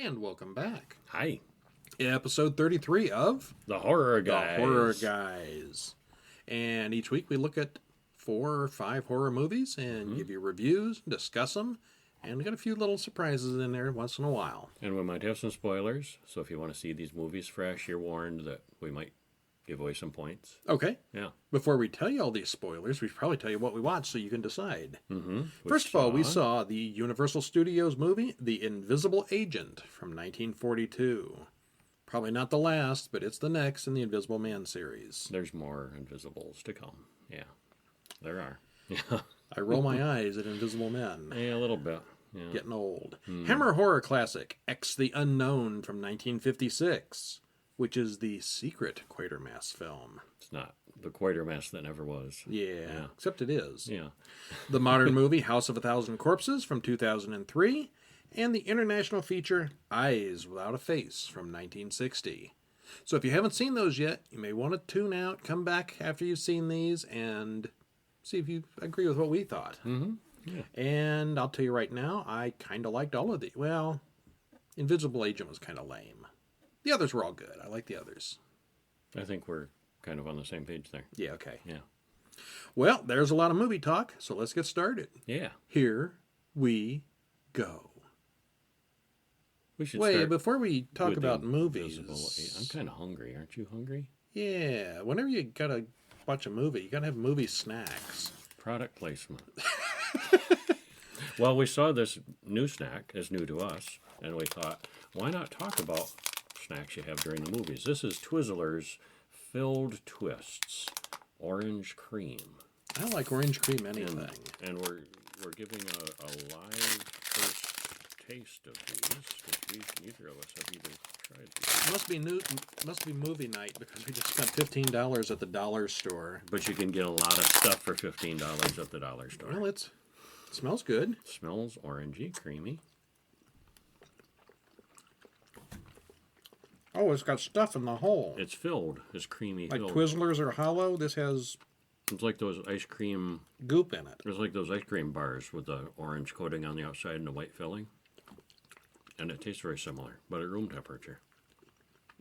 And welcome back. Hi. Episode 33 of The Horror Guys. The Horror Guys. And each week we look at 4 or 5 horror movies and give you reviews, discuss them, and we got a few little surprises in there once in a while. And we might have some spoilers, so if you want to see these movies fresh, you're warned that we might give away some points. Okay. Yeah. Before we tell you all these spoilers, we should probably tell you what we watched so you can decide. Mm-hmm. First of all, we saw the Universal Studios movie, The Invisible Agent, from 1942. Probably not the last, but it's the next in the Invisible Man series. There's more Invisibles to come. Yeah. There are. Yeah. I roll my eyes at Invisible Men. Yeah, a little bit. Yeah. Getting old. Hammer horror classic, X the Unknown from 1956, which is the secret Quatermass film. It's not the Quatermass that never was. Yeah, except it is. Yeah. The modern movie, House of a Thousand Corpses from 2003, and the international feature, Eyes Without a Face from 1960. So if you haven't seen those yet, you may want to tune out, come back after you've seen these, and see if you agree with what we thought. Mm-hmm. Yeah. And I'll tell you right now, I kind of liked all of these. Well, Invisible Agent was kind of lame. The others were all good. I like the others. I think we're kind of on the same page there. Yeah, okay. Yeah. Well, there's a lot of movie talk, so let's get started. Yeah. Here we go. We should Wait, start before we talk with about the movies. I'm kind of hungry. Aren't you hungry? Yeah, whenever you gotta watch a movie, you gotta have movie snacks. Product placement. Well, we saw this new snack is new to us, and we thought, why not talk about snacks you have during the movies? This is Twizzlers Filled Twists, orange cream. I don't like orange cream anything. And we're giving a live first taste of these, which neither of us have either tried these. Must be movie night because we just spent $15 at the dollar store. But you can get a lot of stuff for $15 at the dollar store. Well, it smells good. Smells orangey, creamy. Oh, it's got stuff in the hole. It's filled. It's creamy. Like filled. Twizzlers are hollow. This has It's like those ice cream. goop in it. It's like those ice cream bars with the orange coating on the outside and the white filling. And it tastes very similar, but at room temperature.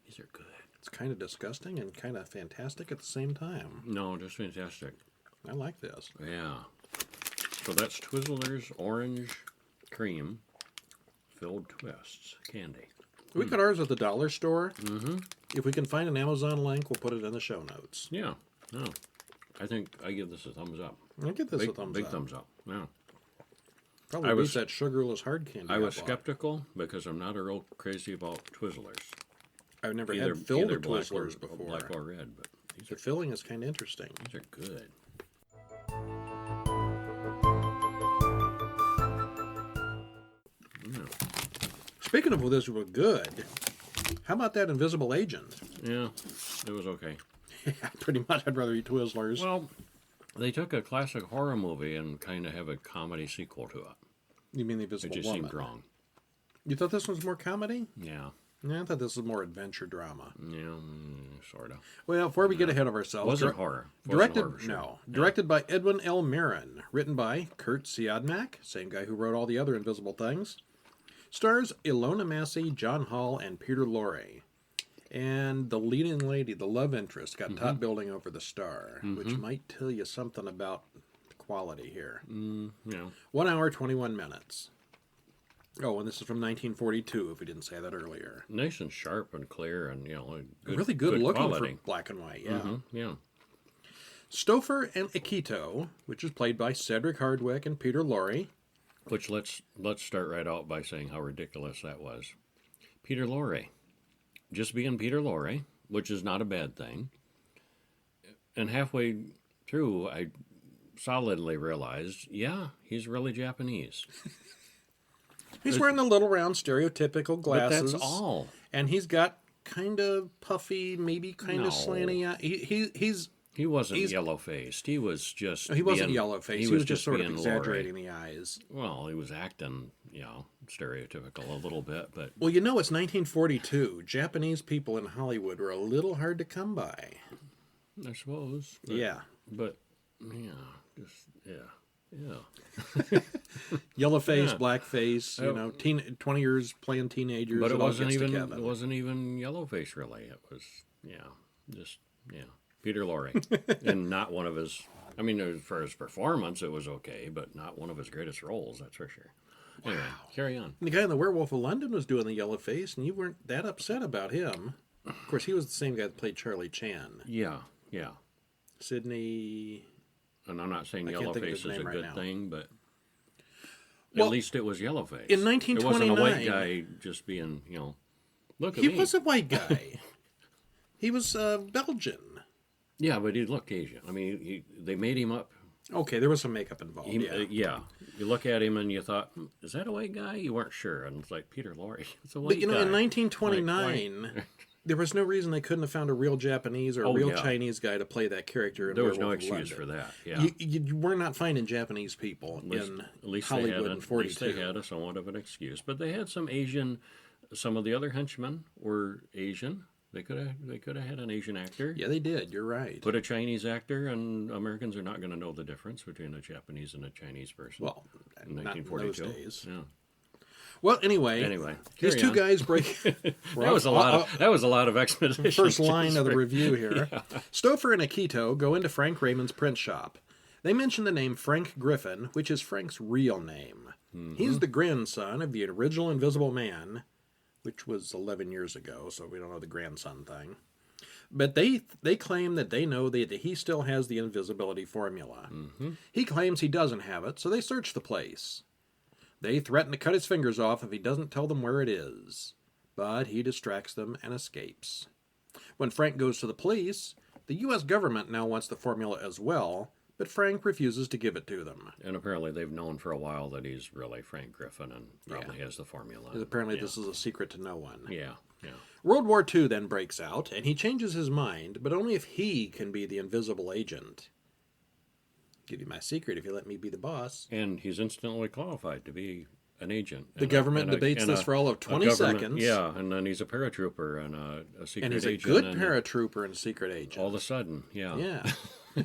These are good. It's kind of disgusting and kind of fantastic at the same time. No, just fantastic. I like this. Yeah. So that's Twizzlers orange cream filled twists candy. We got ours at the dollar store. Mm-hmm. If we can find an Amazon link, we'll put it in the show notes. Yeah. No. I think I give this a thumbs up. I give this a thumbs big up. thumbs up. Yeah. Probably beats that sugarless hard candy. I was skeptical because I'm not a real crazy about Twizzlers. I've never had filled black Twizzlers before. Black or red, but The filling is kind of interesting. These are good. Speaking of this were good, how about that Invisible Agent? Yeah, it was okay. Yeah, pretty much. I'd rather eat Twizzlers. Well, they took a classic horror movie and kind of have a comedy sequel to it. You mean the Invisible It just Woman? seemed wrong. You thought this was more comedy? Yeah. Yeah, I thought this was more adventure drama. Yeah, sort of. Well, before we get ahead of ourselves, Wasn't horror. Directed, horror, sure. no, directed by Edwin L. Marin, written by Kurt Siodmak, same guy who wrote all the other Invisible things. Stars Ilona Massey, John Hall, and Peter Lorre. And the leading lady, the love interest, got top billing over the star, which might tell you something about the quality here. Yeah. 1 hour, 21 minutes. Oh, and this is from 1942, if we didn't say that earlier. Nice and sharp and clear and, good, Really good looking quality. for black and white, yeah. Yeah. Stouffer and Akito, which is played by Cedric Hardwicke and Peter Lorre. Which let's start right out by saying how ridiculous that was. Peter Lorre. Just being Peter Lorre, which is not a bad thing. And halfway through, I solidly realized, yeah, he's really Japanese. He's wearing the little round stereotypical glasses. But that's all. And he's got kind of puffy, maybe kind of slanty eye. He wasn't yellow-faced. He was just he wasn't yellow-faced. He was just sort of being exaggerating Lorre. the eyes. Well, he was acting, stereotypical a little bit, but... Well, it's 1942. Japanese people in Hollywood were a little hard to come by. I suppose. Yeah. But, Yeah. Yellow face, Yeah. black face, 20 years playing teenagers. But it all wasn't gets to even Kevin. it wasn't even Yellowface really. It was just Peter Lorre, and not one of his. I mean, for his performance, it was okay, but not one of his greatest roles. That's for sure. Anyway, carry on. And the guy in The Werewolf of London was doing the yellow face, and you weren't that upset about him. Of course, he was the same guy that played Charlie Chan. Yeah. Sidney. And I'm not saying I can't think of Yellowface his is a name right good now. thing, but Well, at least it was Yellowface. in It wasn't a 1929 white guy just being, look at He me. was a white guy. He was Belgian. Yeah, but he looked Asian. I mean, they made him up. Okay, there was some makeup involved. Yeah. You look at him and you thought, is that a white guy? You weren't sure. And it's like, Peter Lorre, it's a white But guy. in 1929, there was no reason they couldn't have found a real Japanese or a real Chinese guy to play that character. There was no Werewolf of excuse London. for that. Yeah. You were not finding Japanese people in At least Hollywood in at 42. least they had a somewhat of an excuse. But they had some Asian. Some of the other henchmen were Asian. They could have had an Asian actor. Yeah, they did. You're right. Put a Chinese actor, and Americans are not going to know the difference between a Japanese and a Chinese person. Well, in not in 1942. those days. Yeah. Well, anyway, these carry two on. guys break. That was a lot of exposition. First line of the review here. Yeah. Stouffer and Akito go into Frank Raymond's print shop. They mention the name Frank Griffin, which is Frank's real name. Mm-hmm. He's the grandson of the original Invisible Man, which was 11 years ago, so we don't know the grandson thing. But they claim that they know that he still has the invisibility formula. Mm-hmm. He claims he doesn't have it, so they search the place. They threaten to cut his fingers off if he doesn't tell them where it is. But he distracts them and escapes. When Frank goes to the police, the U.S. government now wants the formula as well, but Frank refuses to give it to them. And apparently they've known for a while that he's really Frank Griffin and probably has the formula. Because apparently this is a secret to no one. Yeah. World War II then breaks out, and he changes his mind, but only if he can be the invisible agent. Give you my secret if you let me be the boss. And he's instantly qualified to be an agent. The government debates this for all of 20 seconds. Yeah, and then he's a paratrooper and a secret agent. And he's a good paratrooper and secret agent. All of a sudden, yeah. Yeah.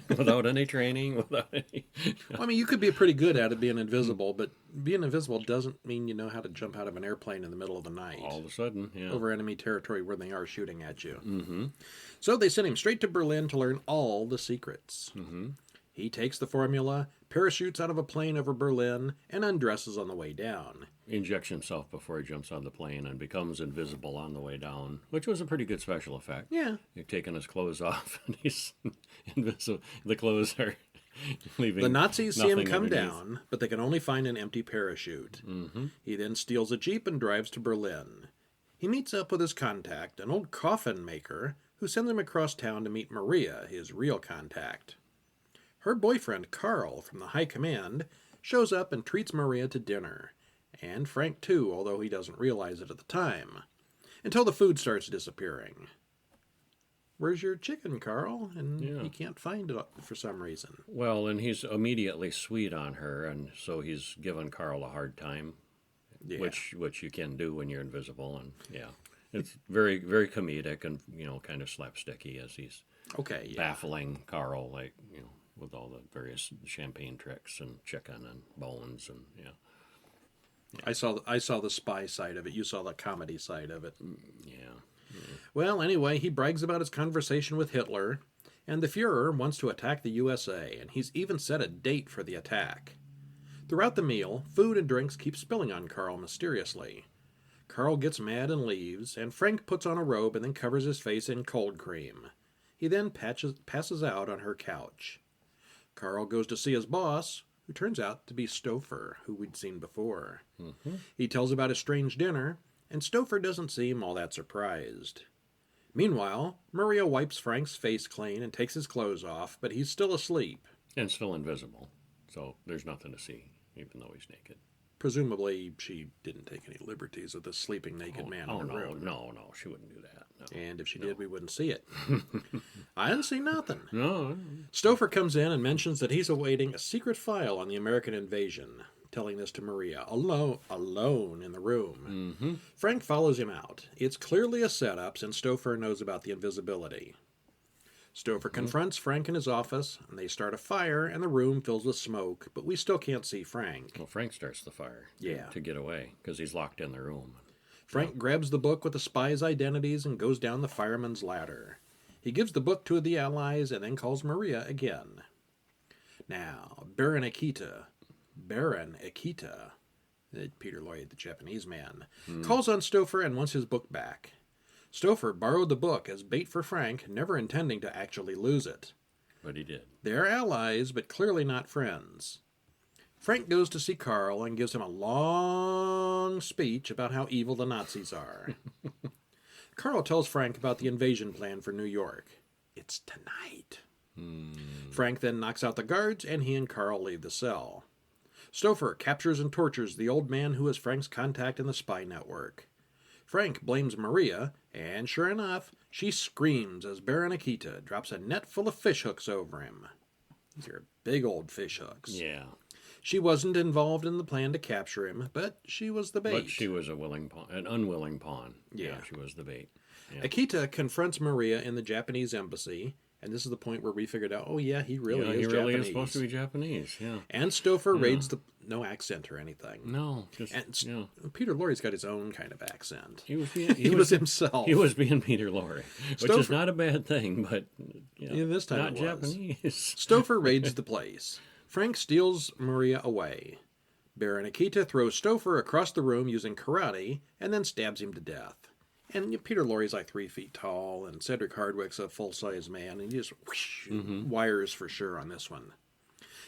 Without any training, without any... Well, I mean, you could be pretty good at it being invisible, but being invisible doesn't mean you know how to jump out of an airplane in the middle of the night. All of a sudden, yeah. Over enemy territory where they are shooting at you. Mm-hmm. So they send him straight to Berlin to learn all the secrets. Mm-hmm. He takes the formula, parachutes out of a plane over Berlin, and undresses on the way down. Injects himself before he jumps on the plane and becomes invisible on the way down, which was a pretty good special effect. Yeah. He's taking his clothes off, and he's invisible. The clothes are leaving. The Nazis see him come underneath. down, but they can only find an empty parachute. Mm-hmm. He then steals a Jeep and drives to Berlin. He meets up with his contact, an old coffin maker, who sends him across town to meet Maria, his real contact. Her boyfriend, Carl, from the High Command, shows up and treats Maria to dinner. And Frank, too, although he doesn't realize it at the time. Until the food starts disappearing. Where's your chicken, Carl? And he can't find it for some reason. Well, and he's immediately sweet on her, and so he's giving Carl a hard time, which you can do when you're invisible. And it's very, very comedic and kind of slapsticky as he's baffling Carl, with all the various champagne tricks and chicken and bones and I saw the spy side of it. You saw the comedy side of it. Yeah. Well, anyway, he brags about his conversation with Hitler, and the Fuhrer wants to attack the USA, and he's even set a date for the attack. Throughout the meal, food and drinks keep spilling on Carl mysteriously. Carl gets mad and leaves, and Frank puts on a robe and then covers his face in cold cream. He then passes out on her couch. Carl goes to see his boss, who turns out to be Stouffer, who we'd seen before. Mm-hmm. He tells about his strange dinner, and Stouffer doesn't seem all that surprised. Meanwhile, Maria wipes Frank's face clean and takes his clothes off, but he's still asleep. And still invisible, so there's nothing to see, even though he's naked. Presumably, she didn't take any liberties with this sleeping naked man in her room. No, she wouldn't do that. No. And if she did, we wouldn't see it. I didn't see nothing. No. Stouffer comes in and mentions that he's awaiting a secret file on the American invasion, telling this to Maria, alone in the room. Mm-hmm. Frank follows him out. It's clearly a setup since Stouffer knows about the invisibility. Stouffer confronts Frank in his office, and they start a fire, and the room fills with smoke, but we still can't see Frank. Well, Frank starts the fire Yeah. to get away because he's locked in the room. Frank grabs the book with the spies' identities and goes down the fireman's ladder. He gives the book to the allies and then calls Maria again. Now, Baron Akita, Peter Lloyd, the Japanese man, calls on Stouffer and wants his book back. Stouffer borrowed the book as bait for Frank, never intending to actually lose it. But he did. They are allies, but clearly not friends. Frank goes to see Carl and gives him a long speech about how evil the Nazis are. Carl tells Frank about the invasion plan for New York. It's tonight. Frank then knocks out the guards, and he and Carl leave the cell. Stouffer captures and tortures the old man who is Frank's contact in the spy network. Frank blames Maria, and sure enough, she screams as Baron Akita drops a net full of fish hooks over him. These are big old fish hooks. Yeah. She wasn't involved in the plan to capture him, but she was the bait. But she was a willing pawn, an unwilling pawn. Yeah. She was the bait. Yeah. Akita confronts Maria in the Japanese embassy, and this is the point where we figured out, oh yeah, he really is he Japanese. really is supposed to be Japanese, yeah. And Stouffer raids the... No accent or anything. No, just, And Peter Lorre's got his own kind of accent. He was himself. He was being Peter Lorre, which is not a bad thing, but this time not it was. Japanese. Stouffer raids the place. Frank steals Maria away. Baron Akita throws Stouffer across the room using karate and then stabs him to death. And Peter Lorre's like 3 feet tall, and Cedric Hardwicke's a full-size man, and he just whoosh, wires for sure on this one.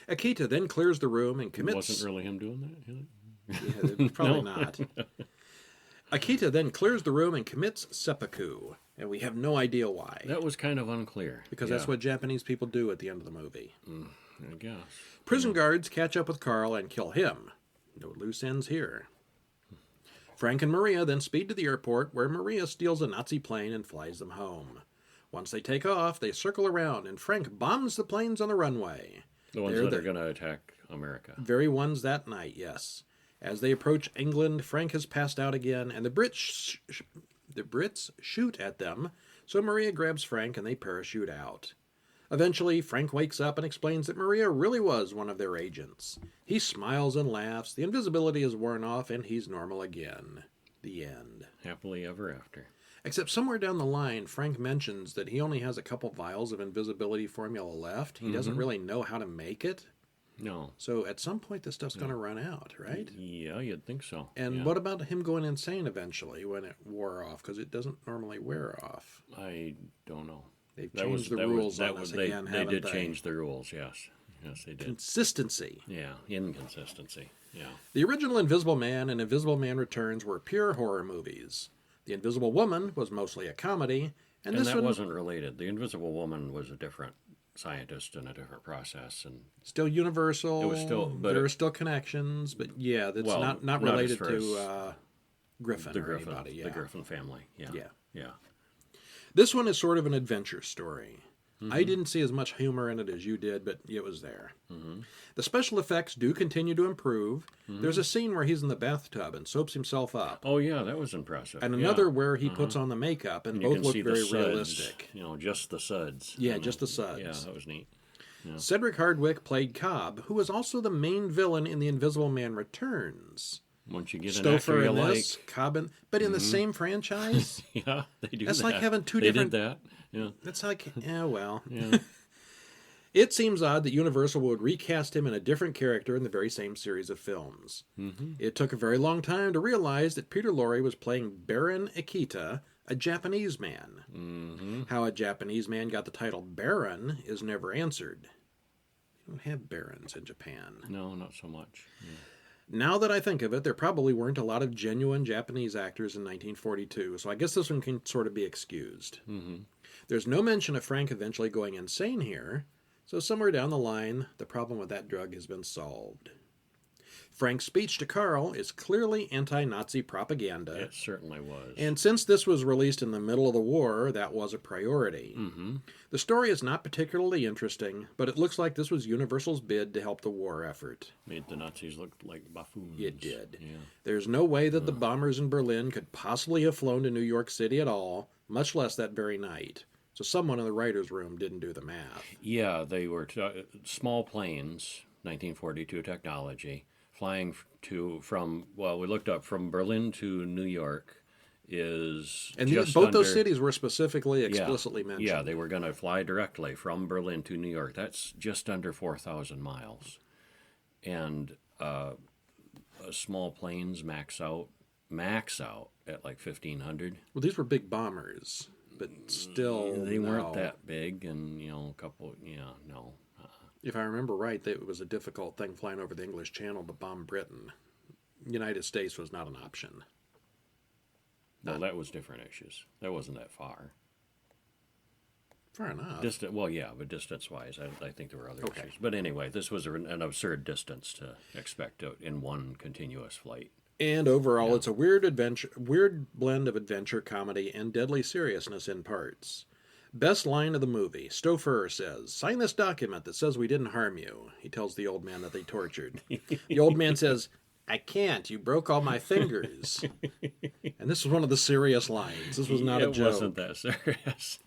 Akita then clears the room and commits... It wasn't really him doing that? Yeah, probably not. Akita then clears the room and commits seppuku, and we have no idea why. That was kind of unclear. Because that's what Japanese people do at the end of the movie. I guess. Prison guards catch up with Carl and kill him. No loose ends here. Frank and Maria then speed to the airport, where Maria steals a Nazi plane and flies them home. Once they take off, they circle around, and Frank bombs the planes on the runway. The ones that are going to attack America. Very ones that night, yes. As they approach England, Frank has passed out again, and the Brits shoot at them, so Maria grabs Frank and they parachute out. Eventually, Frank wakes up and explains that Maria really was one of their agents. He smiles and laughs, the invisibility is worn off, and he's normal again. The end. Happily ever after. Except somewhere down the line, Frank mentions that he only has a couple vials of invisibility formula left. He doesn't really know how to make it. No. So at some point, this stuff's going to run out, right? Yeah, you'd think so. And what about him going insane eventually when it wore off? Because it doesn't normally wear off. I don't know. They've changed the rules on us again, They did change the rules, yes. Yes, they did. Consistency. Yeah, inconsistency. Yeah. The original Invisible Man and Invisible Man Returns were pure horror movies. The Invisible Woman was mostly a comedy, and this that one wasn't related. The Invisible Woman was a different scientist and a different process, and still Universal. It was still, but there are still connections, but yeah, that's not related to Griffin or anybody. Yeah. The Griffin family. Yeah. Yeah. This one is sort of an adventure story. I didn't see as much humor in it as you did, but it was there. The special effects do continue to improve. There's a scene where he's in the bathtub and soaps himself up. Oh, yeah, that was impressive. And another where he puts on the makeup, and both look very realistic. Just the suds. Yeah, just the suds. Yeah, that was neat. Yeah. Cedric Hardwicke played Cobb, who was also the main villain in The Invisible Man Returns. Once you get an actor you like. Cobb but in the same franchise? Yeah, they do That's that. like having two different... They did that. Yeah. That's like, well. Yeah. It seems odd that Universal would recast him in a different character in the very same series of films. It took a very long time to realize that Peter Lorre was playing Baron Akita, a Japanese man. How a Japanese man got the title Baron is never answered. You don't have barons in Japan. No, not so much. Yeah. Now that I think of it, there probably weren't a lot of genuine Japanese actors in 1942, so I guess this one can sort of be excused. There's no mention of Frank eventually going insane here, so somewhere down the line, the problem with that drug has been solved. Frank's speech to Carl is clearly anti-Nazi propaganda. It certainly was. And since this was released in the middle of the war, that was a priority. The story is not particularly interesting, but it looks like this was Universal's bid to help the war effort. Made the Nazis look like buffoons. It did. Yeah. There's no way that the bombers in Berlin could possibly have flown to New York City at all, much less that very night. So someone in the writer's room didn't do the math. Yeah, they were small planes, 1942 technology, flying we looked up from Berlin to New York is And just both under, those cities were specifically explicitly mentioned. Yeah, they were going to fly directly from Berlin to New York. That's just under 4,000 miles. And small planes max out at like 1,500. Well, these were big bombers, but still, They weren't that big, and no. If I remember right, it was a difficult thing flying over the English Channel to bomb Britain. United States was not an option. Well, that was different issues. That wasn't that far. Fair enough. But distance-wise, I think there were other issues. But anyway, this was an absurd distance to expect in one continuous flight. And overall, it's a weird blend of adventure, comedy, and deadly seriousness in parts. Best line of the movie. Stouffer says, "Sign this document that says we didn't harm you." He tells the old man that they tortured. The old man says, "I can't. You broke all my fingers." And this was one of the serious lines. This was not a joke. It wasn't that serious.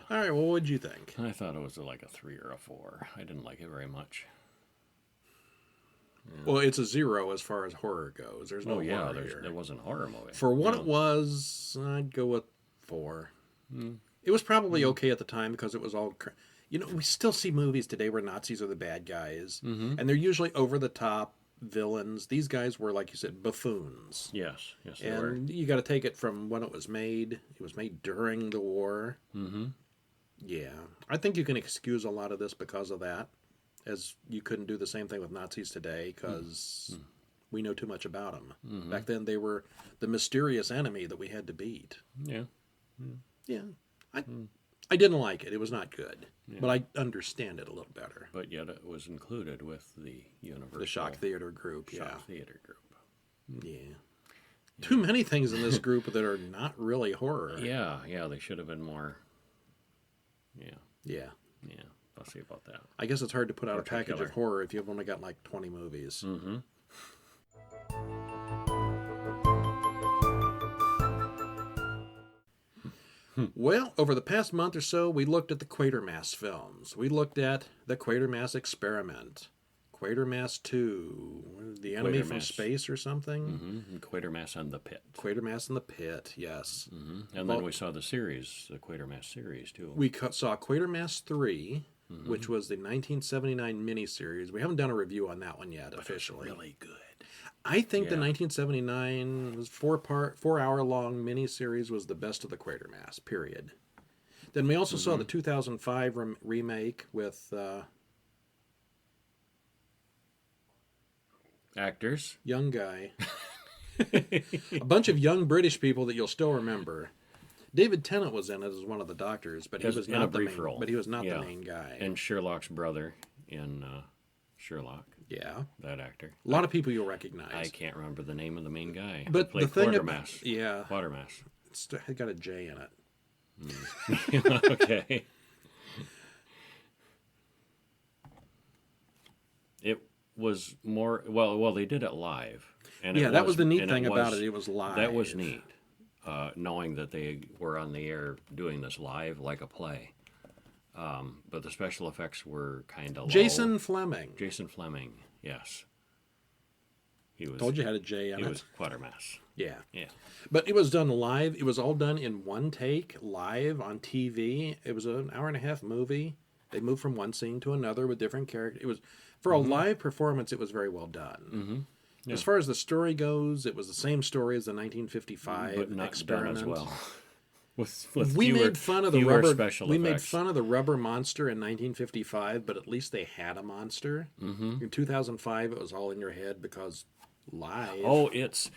All right, well, what'd you think? I thought it was like a 3 or a 4. I didn't like it very much. Yeah. Well, it's a 0 as far as horror goes. There's no horror here. There wasn't a horror movie. For what it was, I'd go with 4. It was probably okay at the time because it was all... we still see movies today where Nazis are the bad guys, and they're usually over-the-top villains. These guys were, like you said, buffoons. Yes, they were. And you got to take it from when it was made. It was made during the war. Mm-hmm. Yeah. I think you can excuse a lot of this because of that, as you couldn't do the same thing with Nazis today because we know too much about them. Mm-hmm. Back then, they were the mysterious enemy that we had to beat. Yeah. Yeah. I didn't like it. It was not good. Yeah. But I understand it a little better. But yet it was included with the Universal... The Shock Theater group, Shock Theater group. Yeah. Too many things in this group that are not really horror. Yeah, they should have been more... Yeah. I'll see about that. I guess it's hard to put out a package of horror if you've only got like 20 movies. Mm-hmm. Well, over the past month or so, we looked at the Quatermass films. We looked at The Quatermass Experiment, Quatermass 2, The Enemy from Space or something. Mm-hmm. Quatermass and the Pit. Quatermass and the Pit, yes. Mm-hmm. And then we saw the series, the Quatermass series, too. We saw Quatermass 3, which was the 1979 miniseries. We haven't done a review on that one yet, officially. It's really good. I think the 1979 was 4-hour-long miniseries was the best of the Quatermass, period. Then we also saw the 2005 remake with... actors. Young guy. A bunch of young British people that you'll still remember. David Tennant was in it as one of the doctors, but he was not the main role. But he was not the main guy. And Sherlock's brother in Sherlock. Yeah. That actor. A lot of people you'll recognize. I can't remember the name of the main guy. But the thing Quatermass. Quatermass. It's got a J in it. Okay. It was more... Well, they did it live. And that was the neat thing about it. It was live. That was neat. Knowing that they were on the air doing this live like a play. But the special effects were kind of Jason Fleming, yes. He was. Told you had a J on it. He was Quatermass. Yeah. But it was done live. It was all done in one take, live on TV. It was an hour-and-a-half movie. They moved from one scene to another with different characters. It was for a live performance. It was very well done. Mm-hmm. Yeah. As far as the story goes, it was the same story as the 1955 but not Experiment. Done as well. We made fun of the rubber monster in 1955, but at least they had a monster. Mm-hmm. In 2005, it was all in your head because live. Oh, it's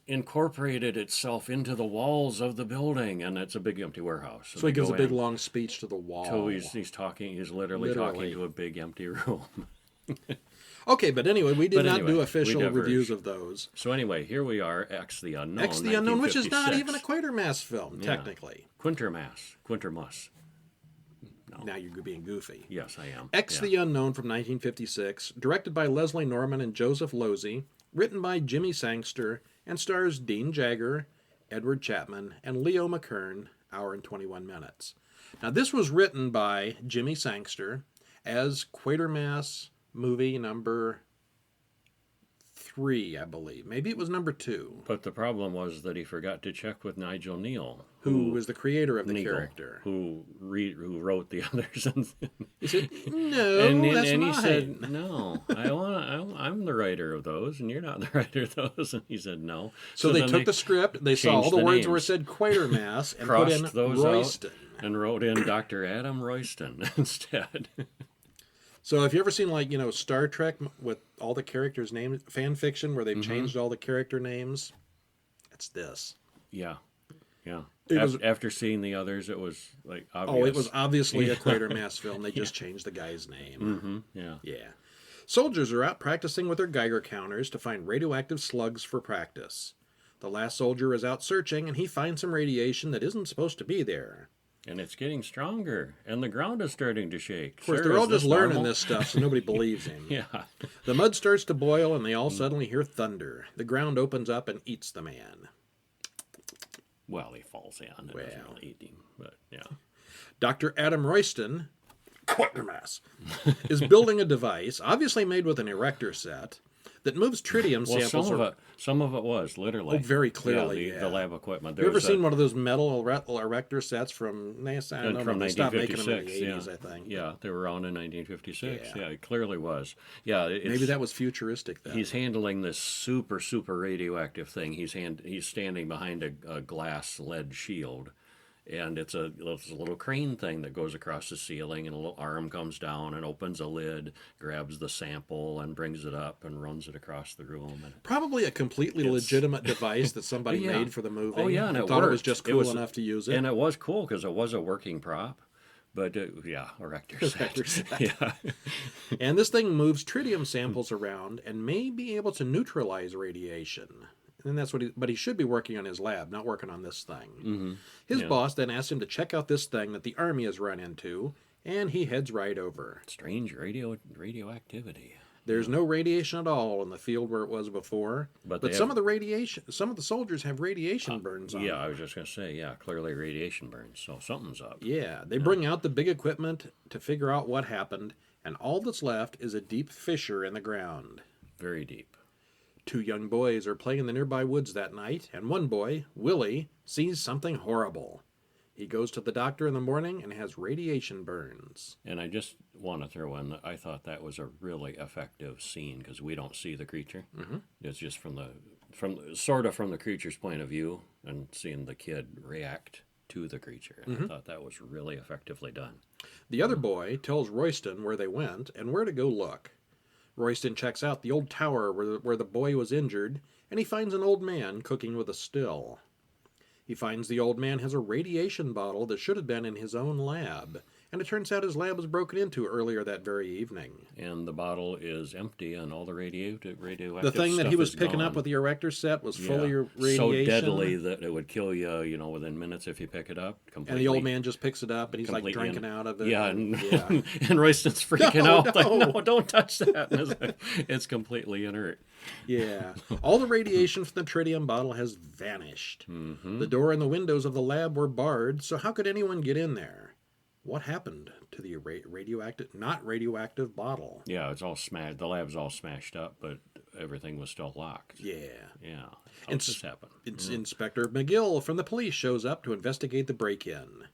incorporated itself into the walls of the building, and it's a big empty warehouse. So he gives a big long speech to the wall. So he's talking. He's literally talking to a big empty room. Okay, but anyway, we did not do official reviews of those. So anyway, here we are, X the Unknown. X the Unknown, which is not even a Quatermass film, technically. Quintermass. No. Now you're being goofy. Yes, I am. X the Unknown from 1956, directed by Leslie Norman and Joseph Losey, written by Jimmy Sangster, and stars Dean Jagger, Edward Chapman, and Leo McKern hour and 21 minutes. Now, this was written by Jimmy Sangster as Quatermass movie number 3, I believe. Maybe it was number 2. But the problem was that he forgot to check with Nigel Neal, Who was the creator of the Neal, character. who wrote the others. He said, no, that's and mine. he said, no, I'm the writer of those, and you're not the writer of those. And he said, no. So they took the script, they saw all the words where it names. said Quatermass, and put Crossed in those Royston. out and wrote in Dr. Adam Royston instead. So have you ever seen, like, Star Trek with all the characters' names, fan fiction, where they've changed all the character names? It's this. Yeah. Yeah. Was, After seeing the others, it was like obvious. Oh, it was obviously a Quatermass film. They just changed the guy's name. Mm-hmm. Yeah. Yeah. Soldiers are out practicing with their Geiger counters to find radioactive slugs for practice. The last soldier is out searching, and he finds some radiation that isn't supposed to be there. And it's getting stronger, and the ground is starting to shake. Of course, they're all just learning this stuff, so nobody believes him. Yeah. The mud starts to boil, and they all suddenly hear thunder. The ground opens up and eats the man. Well, he falls in. It doesn't really eat him, but yeah. Dr. Adam Royston, Quatermass, is building a device, obviously made with an erector set, that moves tritium samples. Some of it was literally. Oh, very clearly. The lab equipment. Have you ever seen one of those metal erector sets from NASA? And from they stopped making 1956, them in the 80s, I think. Yeah, they were around in 1956. Yeah. Yeah, it clearly was. Yeah, Maybe that was futuristic then. He's handling this super radioactive thing. He's standing behind a glass lead shield, and it's a little crane thing that goes across the ceiling, and a little arm comes down and opens a lid, grabs the sample, and brings it up and runs it across the room. And probably a completely legitimate device that somebody Yeah. made for the movie. Oh yeah, and it thought worked. it was just cool enough to use it. And it was cool because it was a working prop. But erector set. Yeah. And this thing moves tritium samples around and may be able to neutralize radiation. And that's what he should be working on his lab, not working on this thing. Mm-hmm. His boss then asks him to check out this thing that the army has run into, and he heads right over. Strange radioactivity. There's no radiation at all in the field where it was before, but some of the soldiers have radiation burns on them. I was just going to say, clearly radiation burns, so something's up. Yeah, they bring out the big equipment to figure out what happened, and all that's left is a deep fissure in the ground. Very deep. 2 young boys are playing in the nearby woods that night, and one boy, Willie, sees something horrible. He goes to the doctor in the morning and has radiation burns. And I just want to throw in that I thought that was a really effective scene because we don't see the creature. Mm-hmm. It's just from the creature's point of view and seeing the kid react to the creature. And I thought that was really effectively done. The other boy tells Royston where they went and where to go look. Royston checks out the old tower where the boy was injured, and he finds an old man cooking with a still. He finds the old man has a radiation bottle that should have been in his own lab, and it turns out his lab was broken into earlier that very evening. And the bottle is empty, and all the radioactive the thing that he was picking gone. up with the erector set was full of radiation. So deadly that it would kill you, within minutes if you pick it up. Completely. And the old man just picks it up, and he's like drinking out of it. Yeah, and Royston's freaking out. No. Like, no, don't touch that. And it's completely inert. Yeah. All the radiation from the tritium bottle has vanished. Mm-hmm. The door and the windows of the lab were barred, so how could anyone get in there? What happened to the not radioactive bottle? Yeah, it's all smashed. The lab's all smashed up, but everything was still locked. Yeah. Yeah. How did this happen? Inspector McGill from the police shows up to investigate the break-in.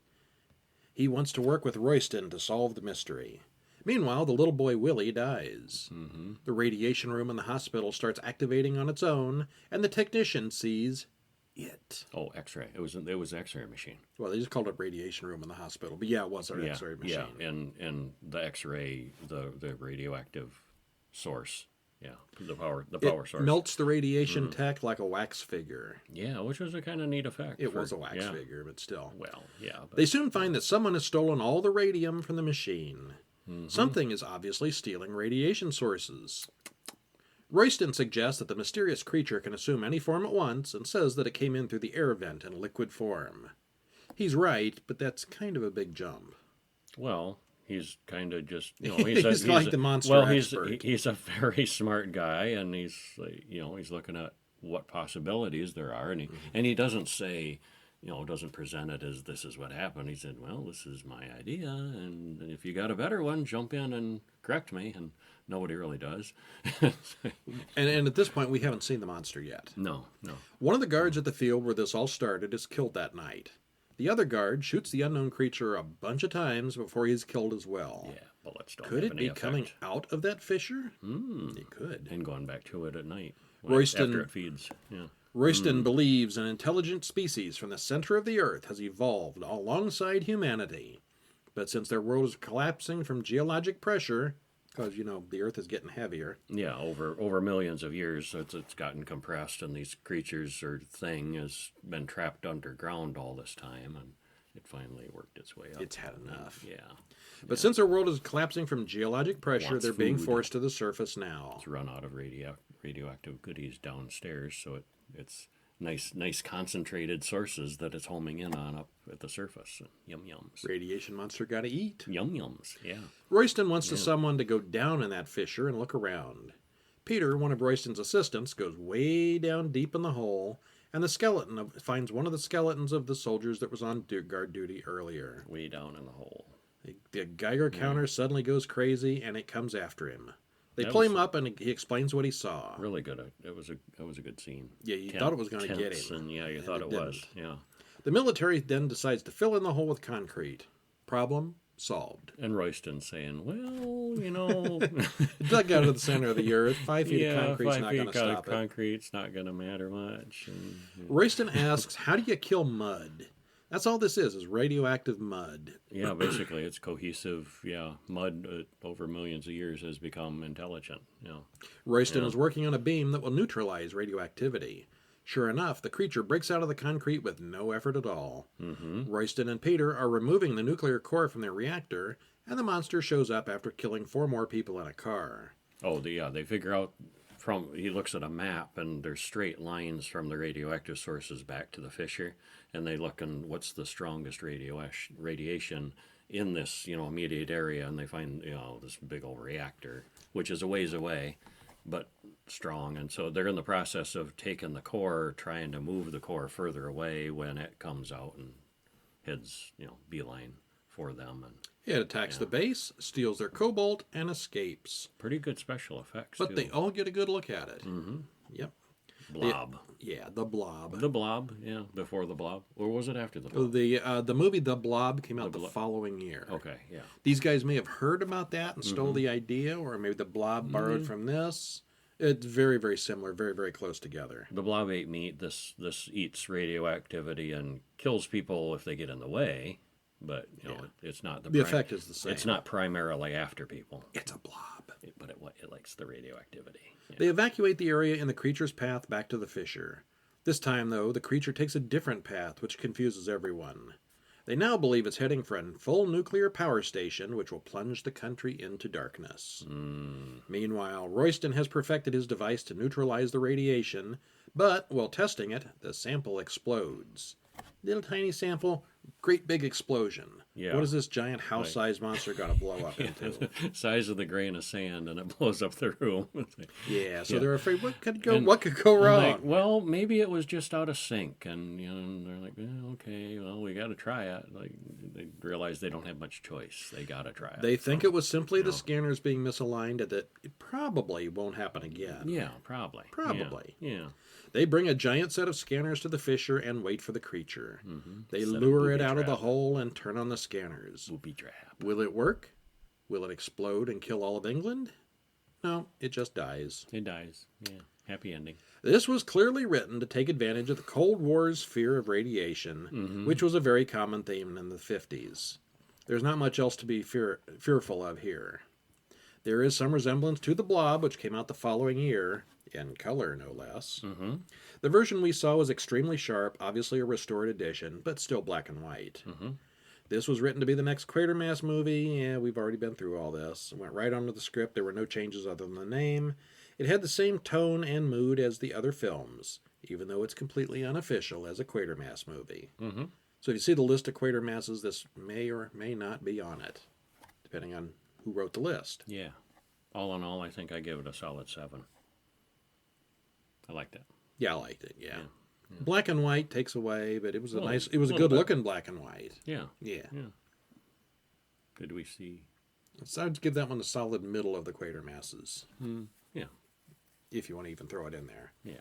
He wants to work with Royston to solve the mystery. Meanwhile, the little boy Willie dies. Mm-hmm. The radiation room in the hospital starts activating on its own, and the technician sees it. Oh, X-ray. It was X-ray machine. Well, they just called it radiation room in the hospital, but it was an X-ray machine. Yeah, and the X-ray, the radioactive source. Yeah, the power source. It melts the radiation tech like a wax figure. Yeah, which was a kind of neat effect. It was a wax figure, but still. Well, yeah. But they soon find that someone has stolen all the radium from the machine. Mm-hmm. Something is obviously stealing radiation sources. Royston suggests that the mysterious creature can assume any form at once and says that it came in through the air vent in liquid form. He's right, but that's kind of a big jump. Well, he's kind of just, he's like the monster expert. He's a very smart guy, and he's looking at what possibilities there are, and he doesn't say doesn't present it as this is what happened. He said, well, this is my idea, and if you got a better one, jump in and correct me. And nobody really does. And at this point, we haven't seen the monster yet. No. One of the guards at the field where this all started is killed that night. The other guard shoots the unknown creature a bunch of times before he's killed as well. Yeah, bullets don't Could have it any be coming effect. out of that fissure? It could. And going back to it at night Royston- after it feeds. Yeah. Royston believes an intelligent species from the center of the earth has evolved alongside humanity. But since their world is collapsing from geologic pressure, because, the earth is getting heavier. Yeah, over millions of years, it's gotten compressed, and these creatures or thing has been trapped underground all this time, and it finally worked its way up. It's had enough. Yeah. But since their world is collapsing from geologic pressure, Wants they're being food. forced to the surface now. It's run out of radioactive goodies downstairs, so it's nice concentrated sources that it's homing in on up at the surface. Yum yums. Radiation monster gotta eat. Yum yums. Yeah. Royston wants someone to go down in that fissure and look around. Peter, one of Royston's assistants, goes way down deep in the hole, and the skeleton finds one of the skeletons of the soldiers that was on guard duty earlier. Way down in the hole. The Geiger counter suddenly goes crazy, and it comes after him. They That pull was him up, and he explains what he saw. Really good. It was a good scene. Yeah, you thought it was going to get Tense, him. and yeah, you and thought it it was. Yeah. The military then decides to fill in the hole with concrete. Problem solved. And Royston saying, well, Dug out of the center of the earth. 5 feet of concrete's 5 not feet going to of stop it. concrete's not going to matter much. And, Royston asks, how do you kill mud? That's all this is radioactive mud. yeah, basically it's cohesive. Yeah, mud over millions of years has become intelligent. Yeah. Royston is working on a beam that will neutralize radioactivity. Sure enough, the creature breaks out of the concrete with no effort at all. Royston and Peter are removing the nuclear core from their reactor, and the monster shows up after killing 4 more people in a car. Oh, they figure out he looks at a map, and there's straight lines from the radioactive sources back to the fissure, and they look and what's the strongest radiation in this immediate area, and they find this big old reactor, which is a ways away, but strong, and so they're in the process of taking the core, trying to move the core further away when it comes out and heads beeline for them. And It attacks the base, steals their cobalt, and escapes. pretty good special effects, But too. they all get a good look at it. Yep. Blob. Yeah, the Blob. The Blob, yeah, before the Blob. Or was it after the Blob? The movie The Blob came out the following year. Okay, yeah. These guys may have heard about that and stole the idea, or maybe the Blob borrowed from this. It's very, very similar, very, very close together. The Blob ate meat. This eats radioactivity and kills people if they get in the way. But it's not The effect is the same. It's not primarily after people. It's a blob. But it likes the radioactivity. Yeah. They evacuate the area in the creature's path back to the fissure. This time, though, the creature takes a different path, which confuses everyone. They now believe it's heading for a full nuclear power station, which will plunge the country into darkness. Meanwhile, Royston has perfected his device to neutralize the radiation, but while testing it, the sample explodes. Little tiny sample, great big explosion. Yeah. What is this giant house-sized monster going to blow up into? Size of the grain of sand, and it blows up the room. Yeah, so Yeah. they're afraid what could go And- wrong? Like, well, maybe it was just out of sync, and they're like, okay, well, we got to try it. Like, they realize they don't have much choice. They got to try it. They think it was simply the scanners being misaligned and that it probably won't happen again. Yeah, probably. Probably. Yeah. They bring a giant set of scanners to the fissure and wait for the creature. They Set a lure it booby out of the trap. hole and turn on the scanners. Booby trap. Will it work? Will it explode and kill all of England? No, it just dies. It dies. Yeah. Happy ending. This was clearly written to take advantage of the Cold War's fear of radiation, which was a very common theme in the 50s. There's not much else to be fearful of here. There is some resemblance to The Blob, which came out the following year, in color no less. The version we saw was extremely sharp, obviously a restored edition, but still black and white. This was written to be the next Quatermass movie. Yeah, we've already been through all this. It went right onto the script. There were no changes other than the name. It had the same tone and mood as the other films, even though it's completely unofficial as a Quatermass movie. So if you see the list of Quatermasses, this may or may not be on it, depending on who wrote the list. Yeah. All in all, I think I give it a solid 7. I like that. Yeah, I liked it, yeah. Black and white takes away, but it was Well, it was a little good looking black and white. Yeah. Yeah. Yeah. Did we see? So I'd give that one the solid middle of the Quatermasses. Yeah. If you want to even throw it in there. Yeah.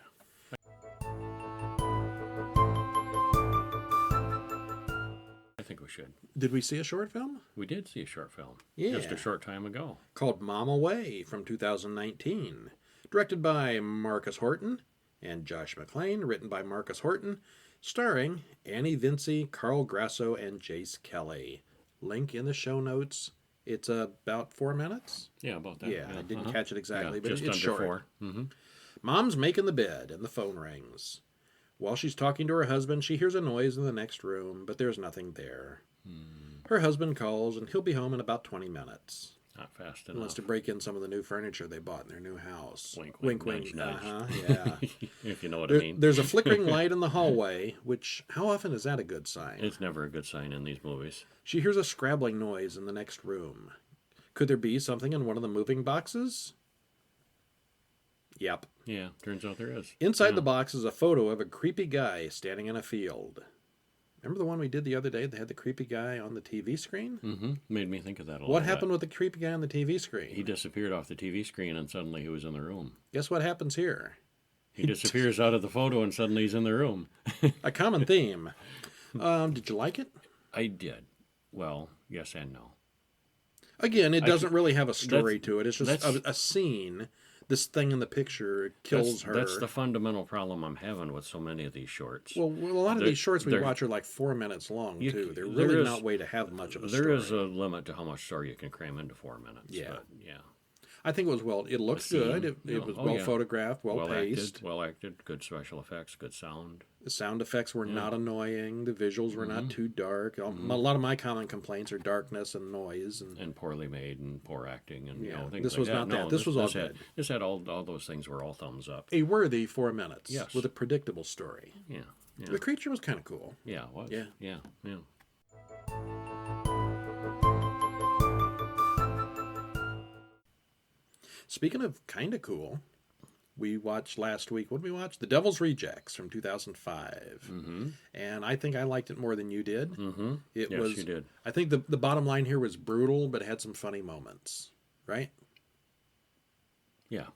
I think we should. Did we see a short film? We did see a short film. Yeah. Just a short time ago. Called Mom Away from 2019. Directed by Marcus Horton and Josh McClain. Written by Marcus Horton. Starring Annie Vinci, Carl Grasso, and Jace Kelly. Link in the show notes. It's about 4 minutes. Yeah, about that. Yeah, I didn't catch it exactly, Yeah, but just it's under short. 4. Mm-hmm. Mom's making the bed, and the phone rings. While she's talking to her husband, she hears a noise in the next room, but there's nothing there. Her husband calls, and he'll be home in about 20 minutes. Not fast He enough. wants to break in some of the new furniture they bought in their new house. Wink, wink, wink, wink. nudge, nudge. Yeah. If you know what I mean. There's a flickering light in the hallway, which, how often is that a good sign? It's never a good sign in these movies. She hears a scrabbling noise in the next room. Could there be something in one of the moving boxes? Yep. Yeah, turns out there is. Inside the box is a photo of a creepy guy standing in a field. Remember the one we did the other day that had the creepy guy on the TV screen? Mm-hmm. Made me think of that a lot. What happened with the creepy guy on the TV screen? He disappeared off the TV screen and suddenly he was in the room. Guess what happens here? He disappears out of the photo and suddenly he's in the room. A common theme. Did you like it? I did. Well, yes and no. Again, it doesn't really have a story to it. It's just that's- a scene. This thing in the picture kills her. That's the fundamental problem I'm having with so many of these shorts. Well, a lot of these shorts we they're- watch are like 4 minutes long, too. They're there really is- not way to have much of a There story. is a limit to how much story you can cram into 4 minutes. Yeah. But yeah. I think it was it looked The scene. good. It No, was oh, well yeah. photographed, well paced. Well acted, good special effects, good sound. The sound effects were not annoying. The visuals were not too dark. A lot of my common complaints are darkness and noise. And Poorly made and poor acting and Yeah, things this like was that. not that. This was all good. This had all those things were all thumbs up. a worthy 4 minutes Yes. with a predictable story. Yeah. Yeah. The creature was kind of cool. Yeah, it was. Yeah. Yeah. Yeah. Speaking of kind of cool, we watched last week, what did we watch? The Devil's Rejects from 2005. Mm-hmm. And I think I liked it more than you did. Mm-hmm. It Yes, was, you did. I think the bottom line here was brutal, but it had some funny moments, right? Yeah.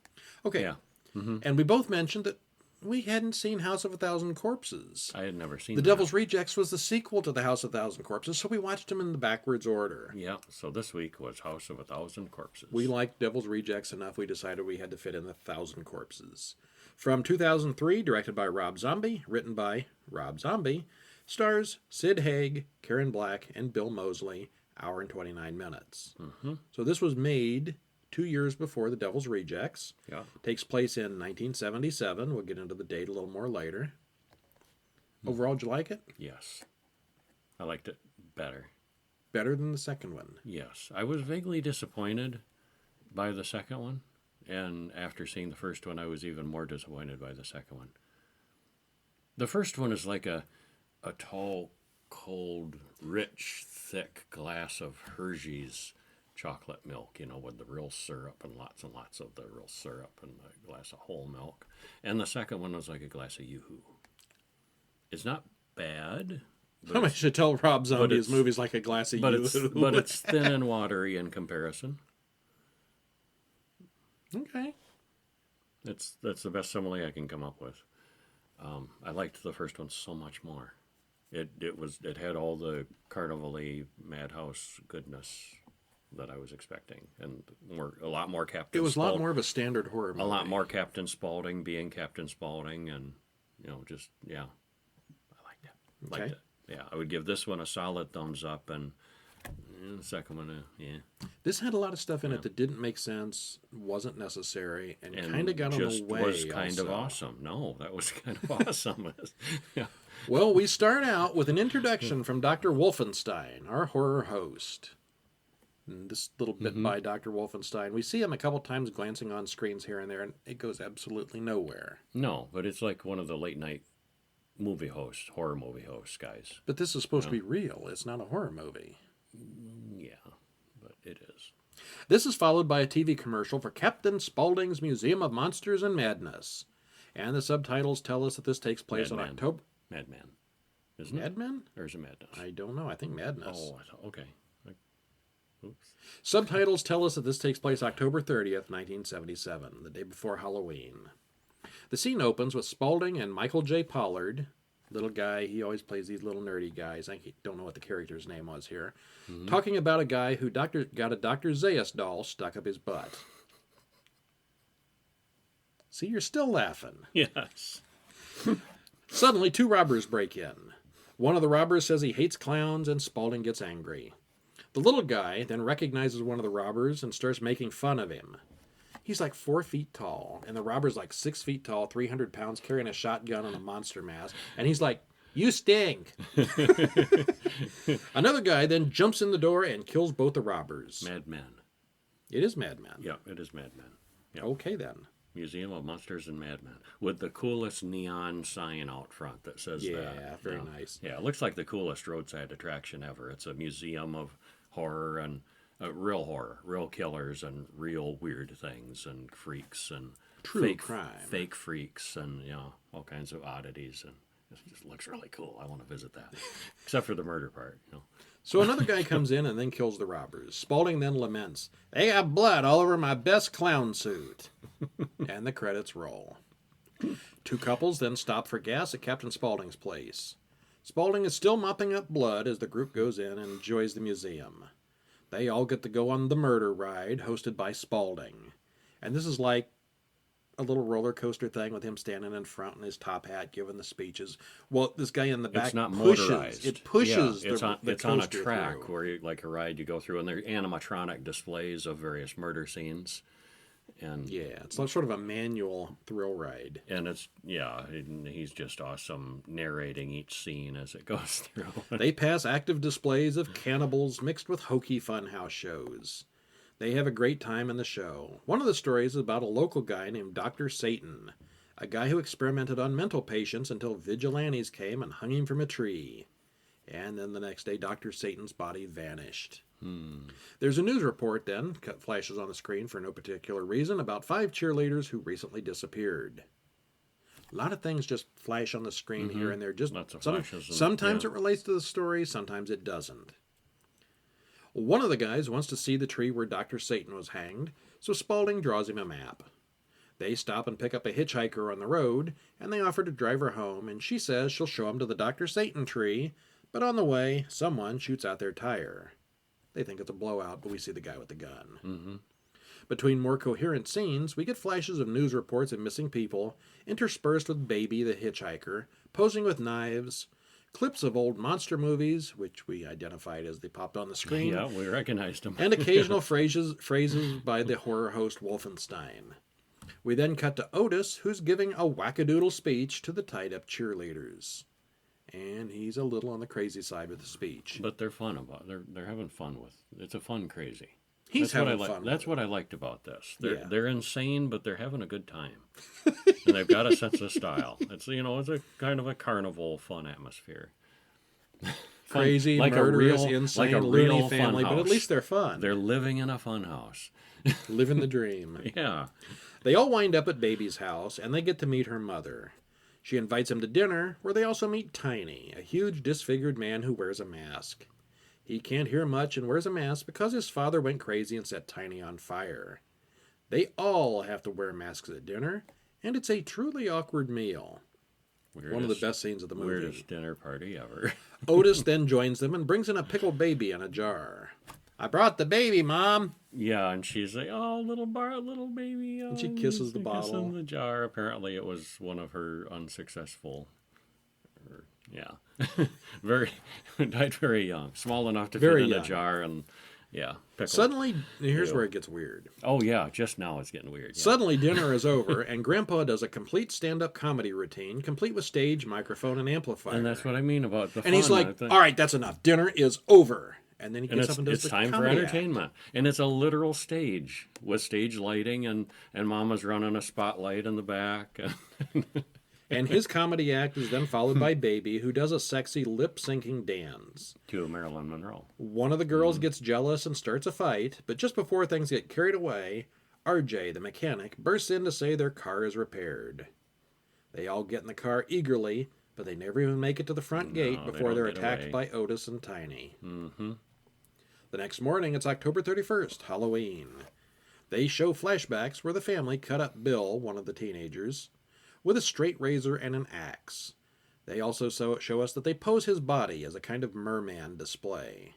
Okay. Yeah. Mm-hmm. And we both mentioned that we hadn't seen House of a Thousand Corpses. I had never seen The that. Devil's Rejects was the sequel to The House of a Thousand Corpses, so we watched them in the backwards order. Yeah. So this week was House of a Thousand Corpses. We liked Devil's Rejects enough, we decided we had to fit in the Thousand Corpses. From 2003, directed by Rob Zombie, written by Rob Zombie, stars Sid Haig, Karen Black, and Bill Moseley, hour and 29 minutes. Mm-hmm. So this was made 2 years before The Devil's Rejects. Yeah. Takes place in 1977. We'll get into the date a little more later. Overall, did you like it? Yes. I liked it better. Better than the second one. Yes. I was vaguely disappointed by the second one. And after seeing the first one, I was even more disappointed by the second one. The first one is like a tall, cold, rich, thick glass of Hershey's chocolate milk, with the real syrup and lots of the real syrup and a glass of whole milk. And the second one was like a glass of Yoo-Hoo. It's not bad. Somebody should tell Rob Zombie his it's- movies like a glass of Yoo-Hoo. But it's thin and watery in comparison. Okay. That's the best simile I can come up with. I liked the first one so much more. It had all the carnival-y madhouse goodness that I was expecting, and a lot more Captain. It was a lot more of a standard horror movie. A lot more Captain Spaulding being Captain Spaulding, and I liked it. Okay. Liked it. Yeah, I would give this one a solid thumbs up, and the second one, This had a lot of stuff in it that didn't make sense, wasn't necessary, and and kind of got in the just way. was kind of also. awesome. No, that was kind of awesome. Yeah. Well, we start out with an introduction from Dr. Wolfenstein, our horror host. And this little bit by Dr. Wolfenstein. We see him a couple times glancing on screens here and there, and it goes absolutely nowhere. No, but it's like one of the late night horror movie hosts, guys. But this is supposed to be real. It's not a horror movie. Yeah, but it is. This is followed by a TV commercial for Captain Spaulding's Museum of Monsters and Madness. And the subtitles tell us that this takes place on Madman. October... Madman. Isn't it? Madmen? Or is it Madness? I don't know. I think Madness. Oh, I thought, okay. Oops. Subtitles tell us that this takes place October 30th, 1977, the day before Halloween. The scene opens with Spaulding and Michael J. Pollard, little guy, he always plays these little nerdy guys, I don't know what the character's name was here, talking about a guy who got a Dr. Zaius doll stuck up his butt. See, you're still laughing. Yes. Suddenly, two robbers break in. One of the robbers says he hates clowns, and Spaulding gets angry. The little guy then recognizes one of the robbers and starts making fun of him. He's like 4 feet tall, and the robber's like 6 feet tall, 300 pounds, carrying a shotgun and a monster mask. And he's like, "You stink." Another guy then jumps in the door and kills both the robbers. Madman. It is Madman. Yeah, it is Madman. Yeah. Okay, then. Museum of Monsters and Madmen. With the coolest neon sign out front that says that. Yeah, very nice. Yeah, it looks like the coolest roadside attraction ever. It's a museum of horror and real horror, real killers and real weird things and freaks and True crime. fake freaks and all kinds of oddities, and it just looks really cool. I want to visit that, except for the murder part. So another guy comes in and then kills the robbers. Spaulding then laments, "They got blood all over my best clown suit." And the credits roll. Two couples then stop for gas at Captain Spaulding's place. Spaulding is still mopping up blood as the group goes in and enjoys the museum. They all get to go on the murder ride, hosted by Spaulding. And this is like a little roller coaster thing with him standing in front in his top hat giving the speeches. Well, this guy in the back It's not pushes. motorized. It pushes it's the it's on a coaster track through. where you, like a ride you go through, and they're animatronic displays of various murder scenes. And Yeah, it's like sort of a manual thrill ride. and and he's just awesome narrating each scene as it goes through. They pass active displays of cannibals mixed with hokey funhouse shows. They have a great time in the show. One of the stories is about a local guy named Dr. Satan, a guy who experimented on mental patients until vigilantes came and hung him from a tree. And then the next day, Dr. Satan's body vanished. There's a news report then, flashes on the screen for no particular reason, about 5 cheerleaders who recently disappeared. A lot of things just flash on the screen here and there. Just Lots of flashes. sometimes it relates to the story, sometimes it doesn't. One of the guys wants to see the tree where Dr. Satan was hanged, so Spaulding draws him a map. They stop and pick up a hitchhiker on the road, and they offer to drive her home, and she says she'll show him to the Dr. Satan tree, but on the way, someone shoots out their tire. They think it's a blowout, but we see the guy with the gun. Between more coherent scenes, we get flashes of news reports of missing people, interspersed with Baby the hitchhiker, posing with knives, clips of old monster movies, which we identified as they popped on the screen, Yeah, we recognized him. and occasional phrases by the horror host Wolfenstein. We then cut to Otis, who's giving a wackadoodle speech to the tied-up cheerleaders. And he's a little on the crazy side with the speech. But they're fun about it. They're having fun with it. It's a fun crazy. He's That's what having I like. fun. That's what I liked about this. Yeah. They're insane, but they're having a good time, and they've got a sense of style. It's it's a kind of a carnival fun atmosphere. Crazy, like murderous, a real, insane, like a loony real family, fun but at house. least they're fun. They're living in a fun house. Living the dream. Yeah. They all wind up at Baby's house, and they get to meet her mother. She invites him to dinner, where they also meet Tiny, a huge disfigured man who wears a mask. He can't hear much and wears a mask because his father went crazy and set Tiny on fire. They all have to wear masks at dinner, and it's a truly awkward meal. One of the best scenes of the movie. Weirdest dinner party ever. Otis then joins them and brings in a pickled baby in a jar. "I brought the baby, Mom." Yeah, and she's like, "Oh, little baby." Oh, And she kisses the kissing bottle. the jar. Apparently, it was one of her unsuccessful. Died very young, small enough to Very fit in young. a jar, and pickled. Suddenly, here's Ew. where it gets weird. Oh yeah, just now it's getting weird. Yeah. Suddenly, dinner is over, and Grandpa does a complete stand-up comedy routine, complete with stage, microphone, and amplifier. And that's what I mean about the fun. And he's I like, think. "All right, that's enough. Dinner is over." And then he And gets up and does it's the time for comedy act. entertainment, and it's a literal stage with stage lighting, and Mama's running a spotlight in the back. And his comedy act is then followed by Baby, who does a sexy lip-syncing dance. To Marilyn Monroe. One of the girls gets jealous and starts a fight, but just before things get carried away, RJ, the mechanic, bursts in to say their car is repaired. They all get in the car eagerly, but they never even make it to the front gate before they're attacked by Otis and Tiny. Mm-hmm. The next morning, it's October 31st, Halloween. They show flashbacks where the family cut up Bill, one of the teenagers, with a straight razor and an axe. They also show us that they pose his body as a kind of merman display.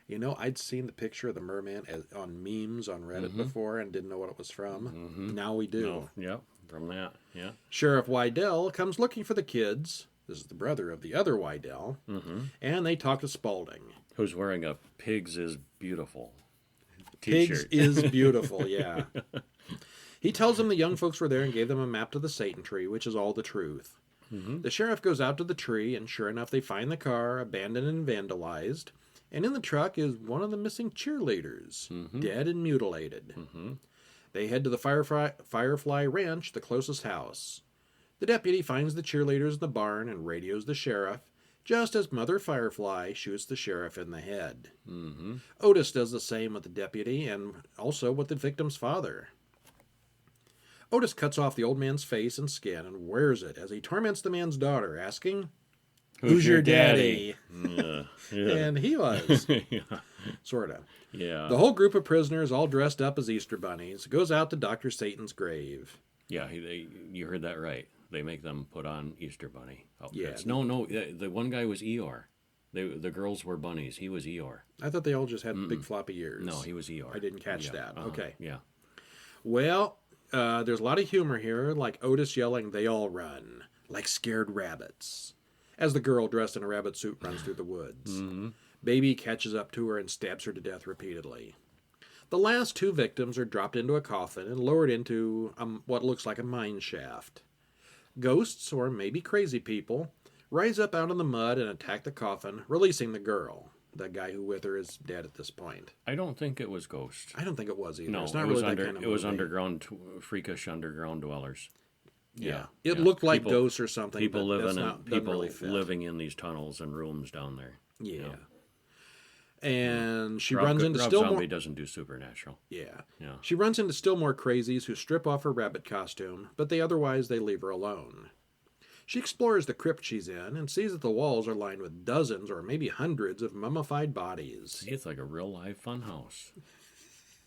You know, I'd seen the picture of the merman on memes on Reddit before and didn't know what it was from. Now we do. Oh, yep, from that, yeah. Sheriff Wydell comes looking for the kids. This is the brother of the other Wydell. And they talk to Spaulding. Who's wearing a Pigs is Beautiful Pigs t-shirt. is beautiful, yeah. He tells them the young folks were there and gave them a map to the Satan tree, which is all the truth. The sheriff goes out to the tree, and sure enough, they find the car abandoned and vandalized. And in the truck is one of the missing cheerleaders, dead and mutilated. They head to the Firefly Ranch, the closest house. The deputy finds the cheerleaders in the barn and radios the sheriff, just as Mother Firefly shoots the sheriff in the head. Otis does the same with the deputy and also with the victim's father. Otis cuts off the old man's face and skin and wears it as he torments the man's daughter, asking, "Who's your daddy?" And he was. Sort of. Yeah. The whole group of prisoners, all dressed up as Easter bunnies, goes out to Dr. Satan's grave. Yeah, you heard that right. They make them put on Easter bunny outfits. Yeah. No, the one guy was Eeyore. The girls were bunnies. He was Eeyore. I thought they all just had big floppy ears. No, he was Eeyore. I didn't catch that. Okay. Yeah. Well, there's a lot of humor here, like Otis yelling, "They all run, like scared rabbits," as the girl dressed in a rabbit suit runs through the woods. Baby catches up to her and stabs her to death repeatedly. The last two victims are dropped into a coffin and lowered into what looks like a mine shaft. Ghosts, or maybe crazy people, rise up out of the mud and attack the coffin, releasing the girl. The guy who with her is dead at this point. I don't think it was Ghost. I don't think it was either. No, it's not it really was that kind of it was movie. underground, freakish underground dwellers. Yeah. It looked like ghosts or something. People but living that's in people really fit. living in these tunnels and rooms down there. Yeah. And she Rob, runs into Rob still Zombie more. doesn't do supernatural. Yeah. Yeah. She runs into still more crazies who strip off her rabbit costume, but they leave her alone. She explores the crypt she's in and sees that the walls are lined with dozens or maybe hundreds of mummified bodies. It's like a real life fun house.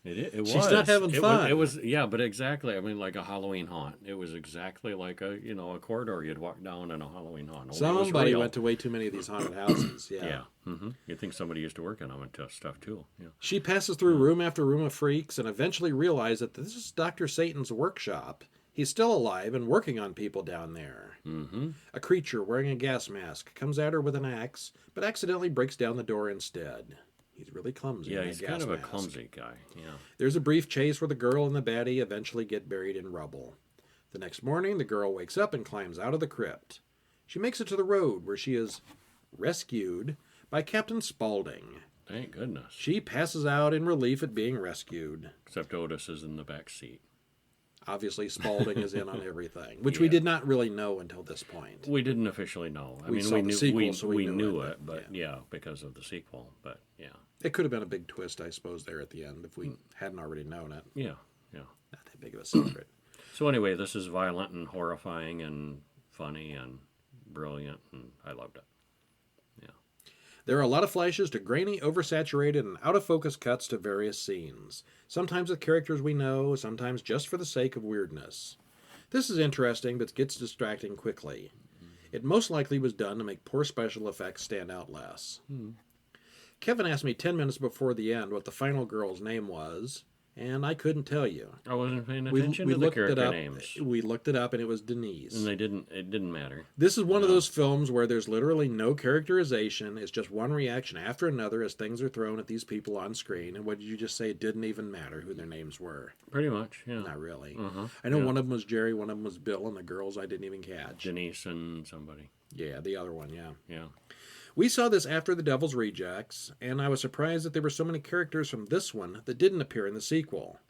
It was. She's not having fun. It was, yeah, but exactly. I mean, like a Halloween haunt. It was exactly like a corridor you'd walk down in a Halloween haunt. Only it was Somebody real. went to way too many of these haunted houses. Yeah. Yeah. You'd think somebody used to work in them and stuff too. Yeah. She passes through room after room of freaks and eventually realizes that this is Dr. Satan's workshop. He's still alive and working on people down there. A creature wearing a gas mask comes at her with an axe, but accidentally breaks down the door instead. He's really clumsy. Yeah, in he's that kind gas of a mask. clumsy guy. Yeah. There's a brief chase where the girl and the baddie eventually get buried in rubble. The next morning, the girl wakes up and climbs out of the crypt. She makes it to the road where she is rescued by Captain Spaulding. Thank goodness. She passes out in relief at being rescued. Except Otis is in the back seat. Obviously, Spaulding is in on everything, which we did not really know until this point. We didn't officially know. I We mean, saw we the knew sequel, so we we knew knew it, it, but yeah, because of the sequel. But yeah, It could have been a big twist, I suppose, there at the end if we hadn't already known it. yeah. Not that big of a secret. So anyway, this is violent and horrifying and funny and brilliant, and I loved it. There are a lot of flashes to grainy, oversaturated, and out-of-focus cuts to various scenes. Sometimes with characters we know, sometimes just for the sake of weirdness. This is interesting, but gets distracting quickly. It most likely was done to make poor special effects stand out less. Kevin asked me 10 minutes before the end what the final girl's name was, and I couldn't tell you. I wasn't paying We attention to the looked it character up. names, We looked it up, and it was Denise. and it didn't matter. This is one of those films where there's literally no characterization. It's just one reaction after another as things are thrown at these people on screen. And what did you just say? It didn't even matter who their names were. Pretty much, yeah. Not really. Uh-huh. I know Yeah. one of them was Jerry, one of them was Bill, and the girls I didn't even catch. Denise and somebody. Yeah, the other one, yeah. Yeah. We saw this after The Devil's Rejects, and I was surprised that there were so many characters from this one that didn't appear in the sequel.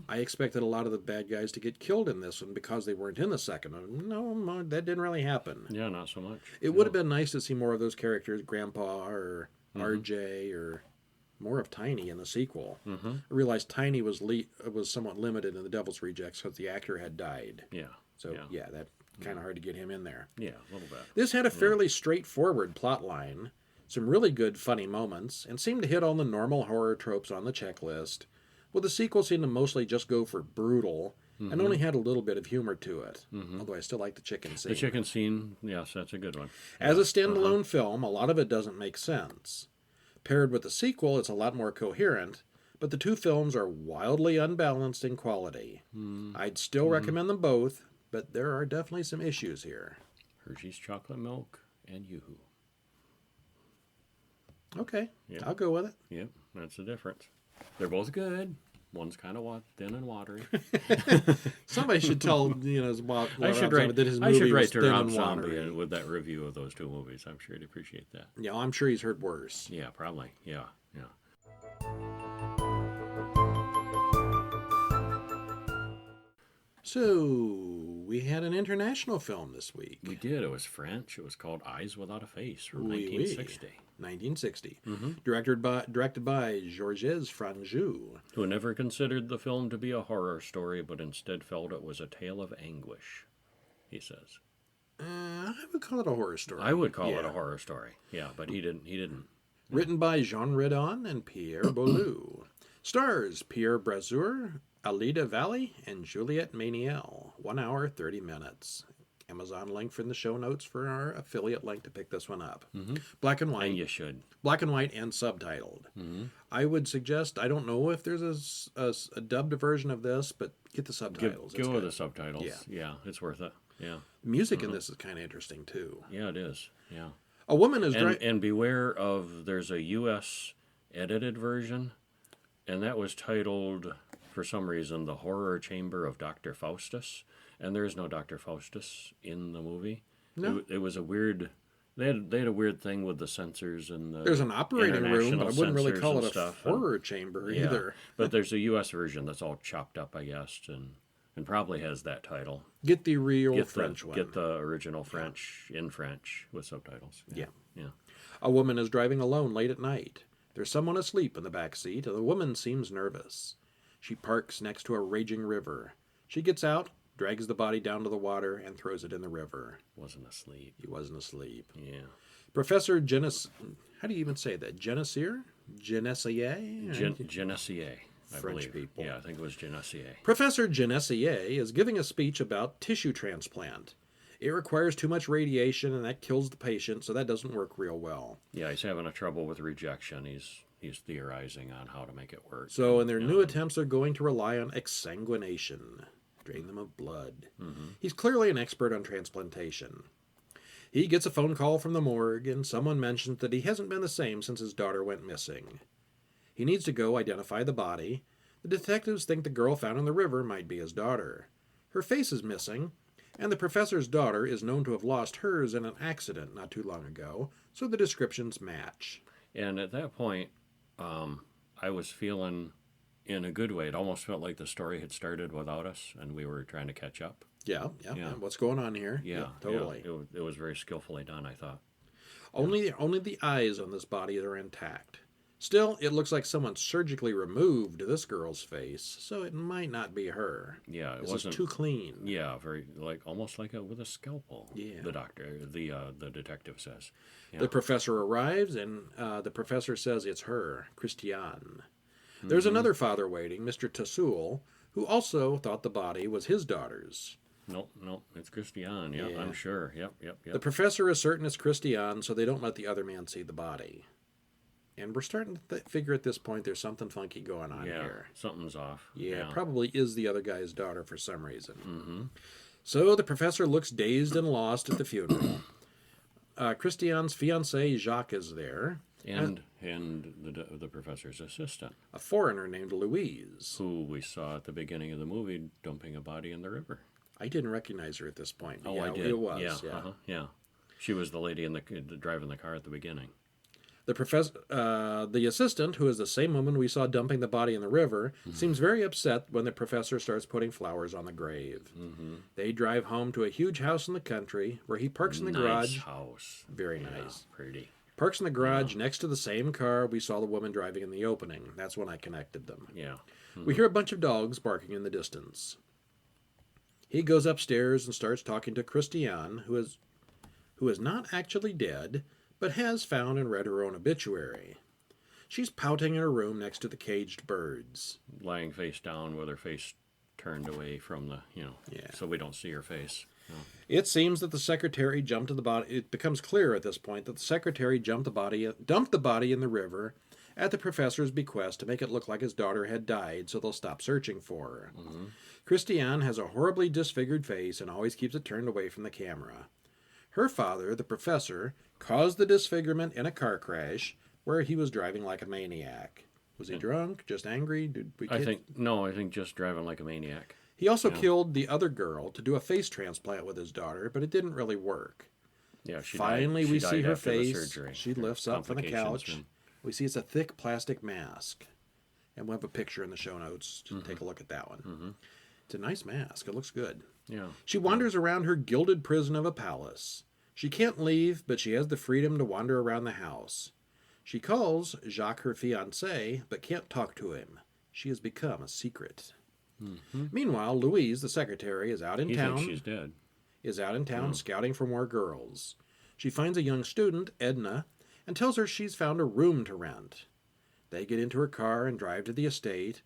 I expected a lot of the bad guys to get killed in this one because they weren't in the second one. No, that didn't really happen. Yeah, not so much. It would have been nice to see more of those characters, Grandpa or RJ or more of Tiny in the sequel. I realized Tiny was somewhat limited in The Devil's Rejects because the actor had died. Yeah. So, yeah, that Kind of hard to get him in there. Yeah, a little bit. This had a fairly straightforward plot line, some really good funny moments, and seemed to hit all the normal horror tropes on the checklist, with the sequel seemed to mostly just go for brutal, and only had a little bit of humor to it, although I still like the chicken scene. The chicken scene, yes, that's a good one. As a standalone film, a lot of it doesn't make sense. Paired with the sequel, it's a lot more coherent, but the two films are wildly unbalanced in quality. I'd still recommend them both, but there are definitely some issues here. Hershey's Chocolate Milk and Yoo-Hoo. Okay, Yeah. I'll go with it. Yep, that's the difference. They're both good. One's kind of thin and watery. Somebody should tell I should write that his movie was to thin Rob and Zombie watery. with that review of those two movies. I'm sure he'd appreciate that. Yeah, I'm sure he's heard worse. Yeah, probably. Yeah. So, we had an international film this week. We did. It was French. It was called Eyes Without a Face from Oui, oui. 1960. 1960. Directed by Georges Franju. Who never considered the film to be a horror story, but instead felt it was a tale of anguish, he says. I would call it a horror story. I would call it a horror story. Yeah, but he didn't. Written by Jean Redon and Pierre Boulou. Stars Pierre Brasseur, Alida Valli, and Juliette Maniel. 1 hour, 30 minutes. Amazon link for in the show notes for our affiliate link to pick this one up. Black and white. And you should. Black and white and subtitled. I would suggest, I don't know if there's a dubbed version of this, but get the subtitles. Go with the subtitles. Yeah. Yeah, it's worth it. Yeah. Music in this is kind of interesting, too. Yeah, it is. Yeah. A woman is And beware of, there's a U.S. edited version, and that was titled, for some reason, The Horror Chamber of Dr. Faustus, and there is no Dr. Faustus in the movie. No. It was a weird... They had a weird thing with the censors and the There's an operating room, but I wouldn't really call it a horror chamber yeah. either. But there's a U.S. version that's all chopped up, I guess, and probably has that title. Get the real French one. Get the original French in French with subtitles. Yeah. Yeah. A woman is driving alone late at night. There's someone asleep in the back seat, and the woman seems nervous. She parks next to a raging river. She gets out, drags the body down to the water, and throws it in the river. Wasn't asleep. He wasn't asleep. Yeah. Professor Genes... How do you even say that? Genesier? Genesier? Genesier. I French believe. people. Yeah, I think it was Genesier. Professor Genesier is giving a speech about tissue transplant. It requires too much radiation, and that kills the patient, so that doesn't work real well. Yeah, he's having a trouble with rejection. He's theorizing on how to make it work. So in their new attempts, they're going to rely on exsanguination, drain them of blood. He's clearly an expert on transplantation. He gets a phone call from the morgue, and someone mentions that he hasn't been the same since his daughter went missing. He needs to go identify the body. The detectives think the girl found in the river might be his daughter. Her face is missing, and the professor's daughter is known to have lost hers in an accident not too long ago, so the descriptions match. And at that point, I was feeling, in a good way, it almost felt like the story had started without us, and we were trying to catch up. Yeah. What's going on here? Yeah, totally. Yeah, it was very skillfully done, I thought. Only the eyes on this body are intact. Still, it looks like someone surgically removed this girl's face, so it might not be her. Yeah, it This wasn't is too clean. Yeah, very almost like with a scalpel. Yeah. The detective says. Yeah. The professor arrives, and the professor says it's her, Christiane. There's another father waiting, Mr. Tassoul, who also thought the body was his daughter's. Nope, it's Christiane. Yep, Yeah. I'm sure. Yep. The professor is certain it's Christiane, so they don't let the other man see the body. And we're starting to figure at this point there's something funky going on here. Something's off. Yeah, it probably is the other guy's daughter for some reason. So the professor looks dazed and lost at the funeral. Christiane's fiancé, Jacques, is there. And the professor's assistant, A foreigner named Louise. who we saw at the beginning of the movie dumping a body in the river. I didn't recognize her at this point. Oh, yeah, I did. It was, Yeah. She was the lady driving the car at the beginning. The assistant, who is the same woman we saw dumping the body in the river, seems very upset when the professor starts putting flowers on the grave. They drive home to a huge house in the country where he parks in the garage. Nice house. Very Yeah, nice. Pretty. Parks in the garage next to the same car we saw the woman driving in the opening. That's when I connected them. Yeah. We hear a bunch of dogs barking in the distance. He goes upstairs and starts talking to Christiane, who is not actually dead, but has found and read her own obituary. She's pouting in her room next to the caged birds. Lying face down with her face turned away from the, Yeah. so we don't see her face. No. It seems that the secretary jumped to the body. It becomes clear at this point that the secretary dumped the body in the river at the professor's bequest to make it look like his daughter had died, so they'll stop searching for her. Mm-hmm. Christiane has a horribly disfigured face and always keeps it turned away from the camera. Her father, the professor, caused the disfigurement in a car crash where he was driving like a maniac. Was he drunk? Just angry? I think just driving like a maniac. He also killed the other girl to do a face transplant with his daughter, but it didn't really work. Yeah, she Finally, died. we She see died her after the face. surgery. She lifts up from the couch. Complications We see it's a thick plastic mask. And we'll have a picture in the show notes to take a look at that one. Mm-hmm. It's a nice mask. It looks good. Yeah. She wanders around her gilded prison of a palace. She can't leave, but she has the freedom to wander around the house. She calls Jacques her fiancé, but can't talk to him. She has become a secret. Mm-hmm. Meanwhile, Louise, the secretary, is out in town. Thinks she's dead. Scouting for more girls. She finds a young student, Edna, and tells her she's found a room to rent. They get into her car and drive to the estate,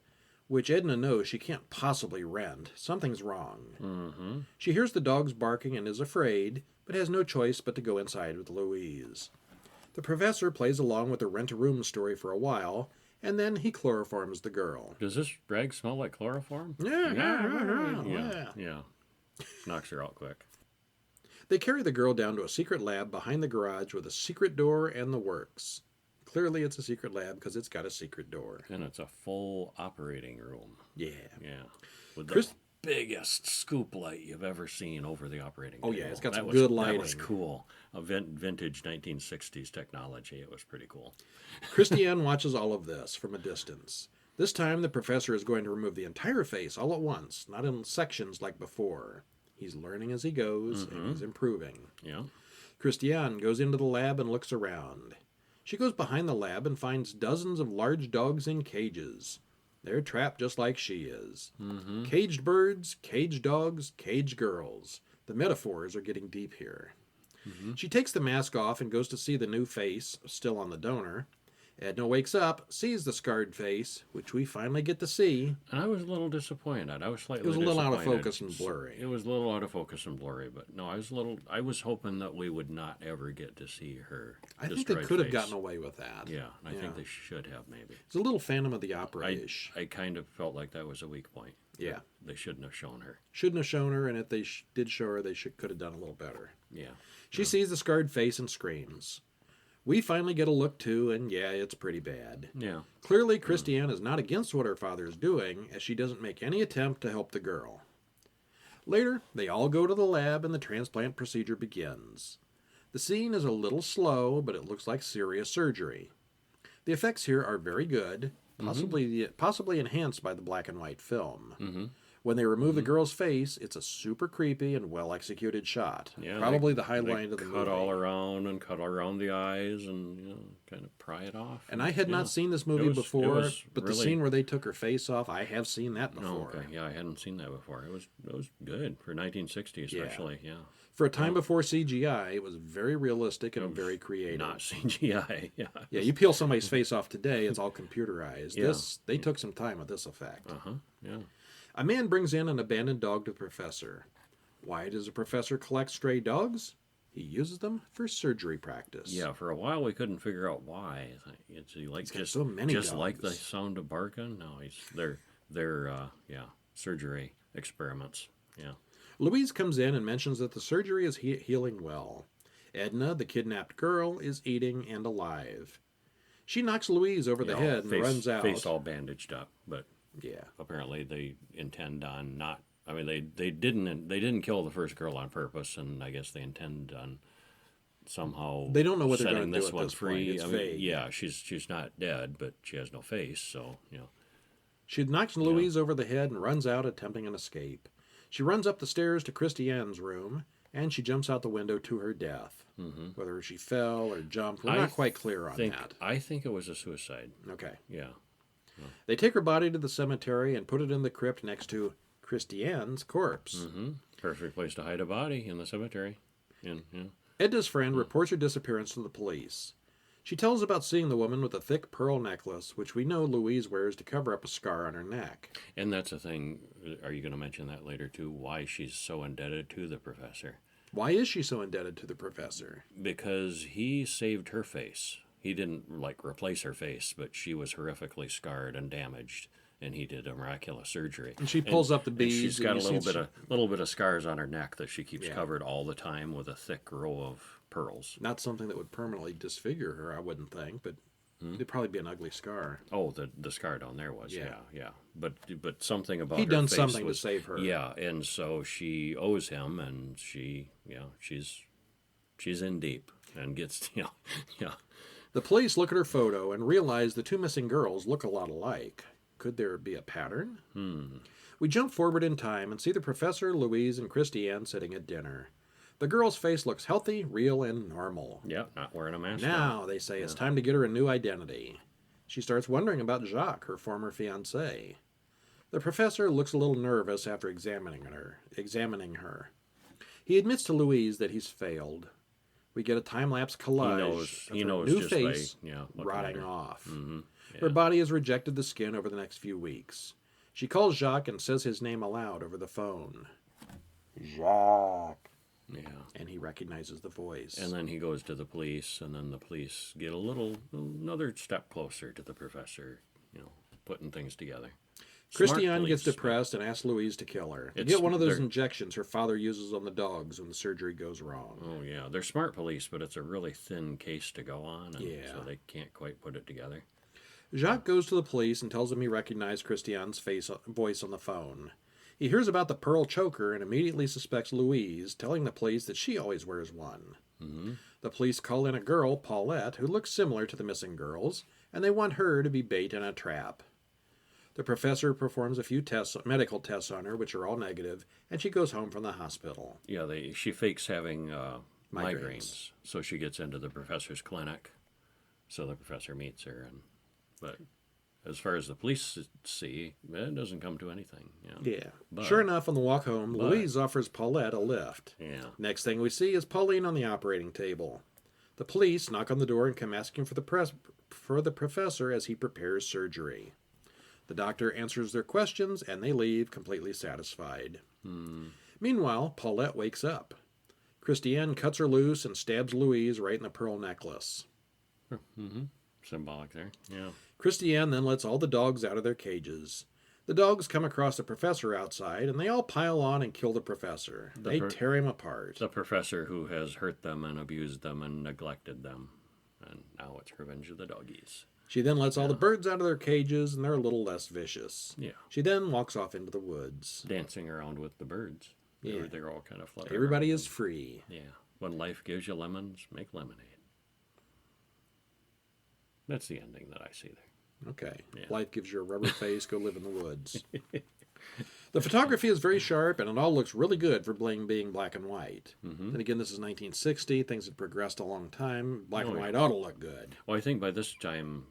which Edna knows she can't possibly rent. Something's wrong. Mm-hmm. She hears the dogs barking and is afraid, but has no choice but to go inside with Louise. The professor plays along with the rent-a-room story for a while, and then he chloroforms the girl. Does this rag smell like chloroform? Yeah. Knocks her out quick. They carry the girl down to a secret lab behind the garage with a secret door and the works. Clearly it's a secret lab because it's got a secret door. And it's a full operating room. Yeah. Yeah. With the biggest scoop light you've ever seen over the operating table. Oh, yeah, it's got some good lighting. That was cool. A vintage 1960s technology. It was pretty cool. Christiane watches all of this from a distance. This time the professor is going to remove the entire face all at once, not in sections like before. He's learning as he goes, and he's improving. Yeah. Christiane goes into the lab and looks around. She goes behind the lab and finds dozens of large dogs in cages. They're trapped just like she is. Mm-hmm. Caged birds, caged dogs, caged girls. The metaphors are getting deep here. Mm-hmm. She takes the mask off and goes to see the new face, still on the donor. Edna wakes up, sees the scarred face, which we finally get to see. And I was a little disappointed. I was slightly disappointed. It was a little out of disappointed. focus and blurry. It was a little out of focus and blurry, but no, I was hoping that we would not ever get to see her. I think they could have gotten away with that. Yeah, I think they should have maybe. It's a little Phantom of the Opera-ish. I kind of felt like that was a weak point. Yeah. They shouldn't have shown her. Shouldn't have shown her, and if they did show her, they could have done a little better. Yeah. She sees the scarred face and screams. We finally get a look too, and yeah, it's pretty bad. Yeah. Clearly, Christiane is not against what her father is doing, as she doesn't make any attempt to help the girl. Later, they all go to the lab and the transplant procedure begins. The scene is a little slow, but it looks like serious surgery. The effects here are very good, possibly enhanced by the black and white film. Mm-hmm. When they remove the girl's face, it's a super creepy and well-executed shot. Yeah, Probably the highlight of the movie. Cut all around and cut around the eyes and kind of pry it off. And I had not seen this movie before, but really... the scene where they took her face off, I have seen that before. Oh, okay. Yeah, I hadn't seen that before. It was good for 1960 especially. Yeah. For a time before CGI, it was very realistic and very creative. Not CGI. Yeah. Yeah, you peel somebody's face off today, it's all computerized. Yeah. They took some time with this effect. Yeah. A man brings in an abandoned dog to the professor. Why does the professor collect stray dogs? He uses them for surgery practice. Yeah, for a while we couldn't figure out why. It's like got so many just dogs. like the sound of barking. No, they're surgery experiments. Yeah. Louise comes in and mentions that the surgery is healing well. Edna, the kidnapped girl, is eating and alive. She knocks Louise over the head and runs out. Face all bandaged up, but yeah, apparently they intend on not. I mean, they didn't kill the first girl on purpose, and I guess they intend on somehow. They don't know what they're setting going to do this at one this free. point. It's vague. Yeah, she's not dead, but she has no face, so She knocks Louise over the head and runs out, attempting an escape. She runs up the stairs to Christiane's room, and she jumps out the window to her death. Mm-hmm. Whether she fell or jumped, we're not quite clear on that. I think it was a suicide. Okay. Yeah. They take her body to the cemetery and put it in the crypt next to Christiane's corpse. Mm-hmm. Perfect place to hide a body in the cemetery. Edna's friend reports her disappearance to the police. She tells about seeing the woman with the thick pearl necklace, which we know Louise wears to cover up a scar on her neck. And that's a thing. Are you going to mention that later, too? Why she's so indebted to the professor. Why is she so indebted to the professor? Because he saved her face. He didn't, replace her face, but she was horrifically scarred and damaged, and he did a miraculous surgery. And she pulls up the beads. She's got a little bit of scars on her neck that she keeps covered all the time with a thick row of pearls. Not something that would permanently disfigure her, I wouldn't think, but it'd probably be an ugly scar. Oh, the scar down there was, yeah. But something about He'd her done face something was, to save her. Yeah, and so she owes him, and she's in deep and gets, The police look at her photo and realize the two missing girls look a lot alike. Could there be a pattern? We jump forward in time and see the professor, Louise, and Christiane sitting at dinner. The girl's face looks healthy, real, and normal. Yeah, not wearing a mask. Now, they say, it's time to get her a new identity. She starts wondering about Jacques, her former fiancé. The professor looks a little nervous after examining her. He admits to Louise that he's failed. We get a time-lapse collage of her new face rotting off. Her body has rejected the skin over the next few weeks. She calls Jacques and says his name aloud over the phone. Jacques. Yeah. And he recognizes the voice. And then he goes to the police, and then the police get another step closer to the professor, putting things together. Christiane gets depressed and asks Louise to kill her. To get one of those injections her father uses on the dogs when the surgery goes wrong. Oh, yeah. They're smart police, but it's a really thin case to go on, and so they can't quite put it together. Jacques goes to the police and tells them he recognized Christiane's voice on the phone. He hears about the pearl choker and immediately suspects Louise, telling the police that she always wears one. The police call in a girl, Paulette, who looks similar to the missing girls, and they want her to be bait in a trap. The professor performs a few medical tests on her, which are all negative, and she goes home from the hospital. Yeah, she fakes having migraines, so she gets into the professor's clinic. So the professor meets her, but as far as the police see, it doesn't come to anything. But, sure enough, on the walk home, Louise offers Paulette a lift. Yeah. Next thing we see is Pauline on the operating table. The police knock on the door and come asking for the professor as he prepares surgery. The doctor answers their questions, and they leave completely satisfied. Meanwhile, Paulette wakes up. Christiane cuts her loose and stabs Louise right in the pearl necklace. Symbolic there, yeah. Christiane then lets all the dogs out of their cages. The dogs come across the professor outside, and they all pile on and kill the professor. They tear him apart. The professor who has hurt them and abused them and neglected them. And now it's revenge of the doggies. She then lets all the birds out of their cages, and they're a little less vicious. Yeah. She then walks off into the woods. Dancing around with the birds. Yeah. They're all kind of fluttering. Everybody is free. Yeah. When life gives you lemons, make lemonade. That's the ending that I see there. Okay. Yeah. Life gives you a rubber face, go live in the woods. The photography is very sharp, and it all looks really good for being black and white. Then again, this is 1960. Things had progressed a long time. Black and white ought to look good. Well, I think by this time...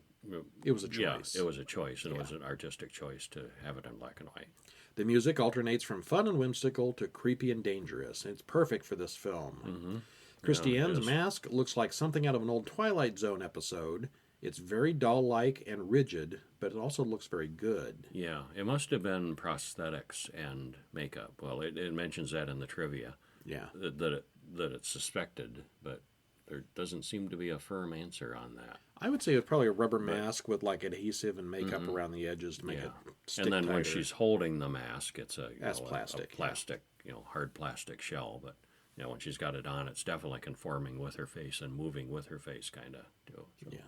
It was a choice. Yeah, it was a choice. It was an artistic choice to have it in black and white. The music alternates from fun and whimsical to creepy and dangerous. It's perfect for this film. Christiane's mask looks like something out of an old Twilight Zone episode. It's very doll-like and rigid, but it also looks very good. Yeah, it must have been prosthetics and makeup. Well, it mentions that in the trivia. Yeah. That it's suspected, but there doesn't seem to be a firm answer on that. I would say it's probably a rubber mask with like adhesive and makeup around the edges to make it stick And then tighter. when she's holding the mask, it's plastic. A plastic, hard plastic shell. But when she's got it on, it's definitely conforming with her face and moving with her face, kind of. So, yeah.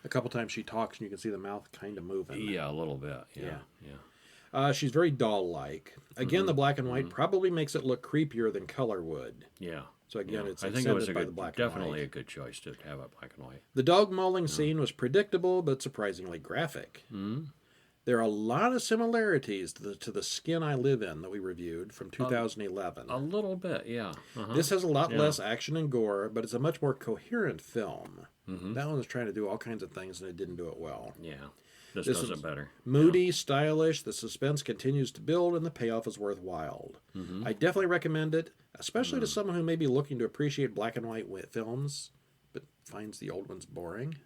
A couple times she talks, and you can see the mouth kind of moving. Yeah, a little bit. Yeah. She's very doll-like. Again, the black and white probably makes it look creepier than color would. Yeah. So again, it's I think it was by the black and white. definitely a good choice to have it black and white. The dog mauling scene was predictable but surprisingly graphic. There are a lot of similarities to the Skin I Live In that we reviewed from 2011. A little bit, yeah. This has a lot Yeah. less action and gore, but it's a much more coherent film. That one was trying to do all kinds of things and it didn't do it well. Yeah. This This does is it better. Moody, stylish, the suspense continues to build, and the payoff is worthwhile. I definitely recommend it, especially to someone who may be looking to appreciate black and white films, but finds the old ones boring.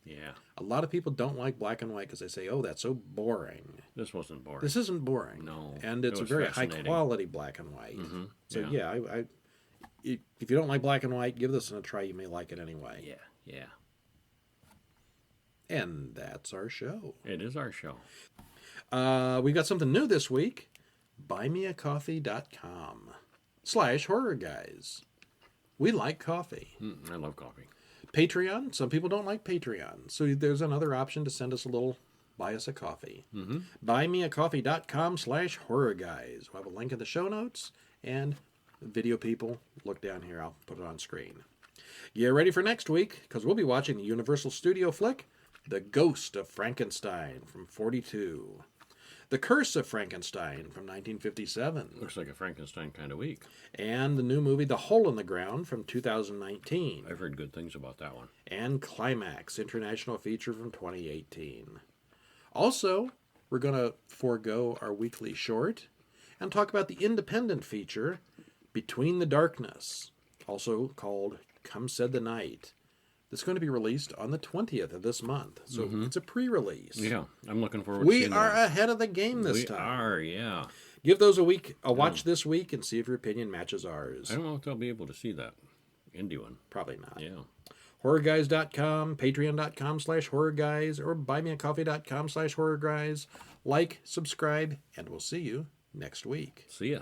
Yeah. A lot of people don't like black and white because they say, oh, that's so boring. This wasn't boring. This isn't boring. No, And it it's a was very high fascinating. quality black and white. So, yeah. if you don't like black and white, give this one a try. You may like it anyway. Yeah. Yeah. And that's our show. It is our show. We've got something new this week. Buymeacoff.com/horrorguys. We like coffee. I love coffee. Patreon. Some people don't like Patreon. So there's another option to send us buy us a coffee. Buymeacoffee.com/horrorguys. We'll have a link in the show notes. And video people, look down here. I'll put it on screen. Get ready for next week, because we'll be watching the Universal Studio flick, The Ghost of Frankenstein from 1942. The Curse of Frankenstein from 1957. Looks like a Frankenstein kind of week. And the new movie The Hole in the Ground from 2019. I've heard good things about that one. And Climax, international feature from 2018. Also, we're going to forego our weekly short and talk about the independent feature Between the Darkness, also called Come Said the Night. It's going to be released on the 20th of this month, so it's a pre-release. Yeah, I'm looking forward to We seeing are that. ahead of the game this We time. are, yeah. Give those a watch this week and see if your opinion matches ours. I don't know if they'll be able to see that indie one. Probably not. Yeah. horrorguys.com, patreon.com/horrorguys, or buymeacoffee.com/horrorguys. Like, subscribe, and we'll see you next week. See ya.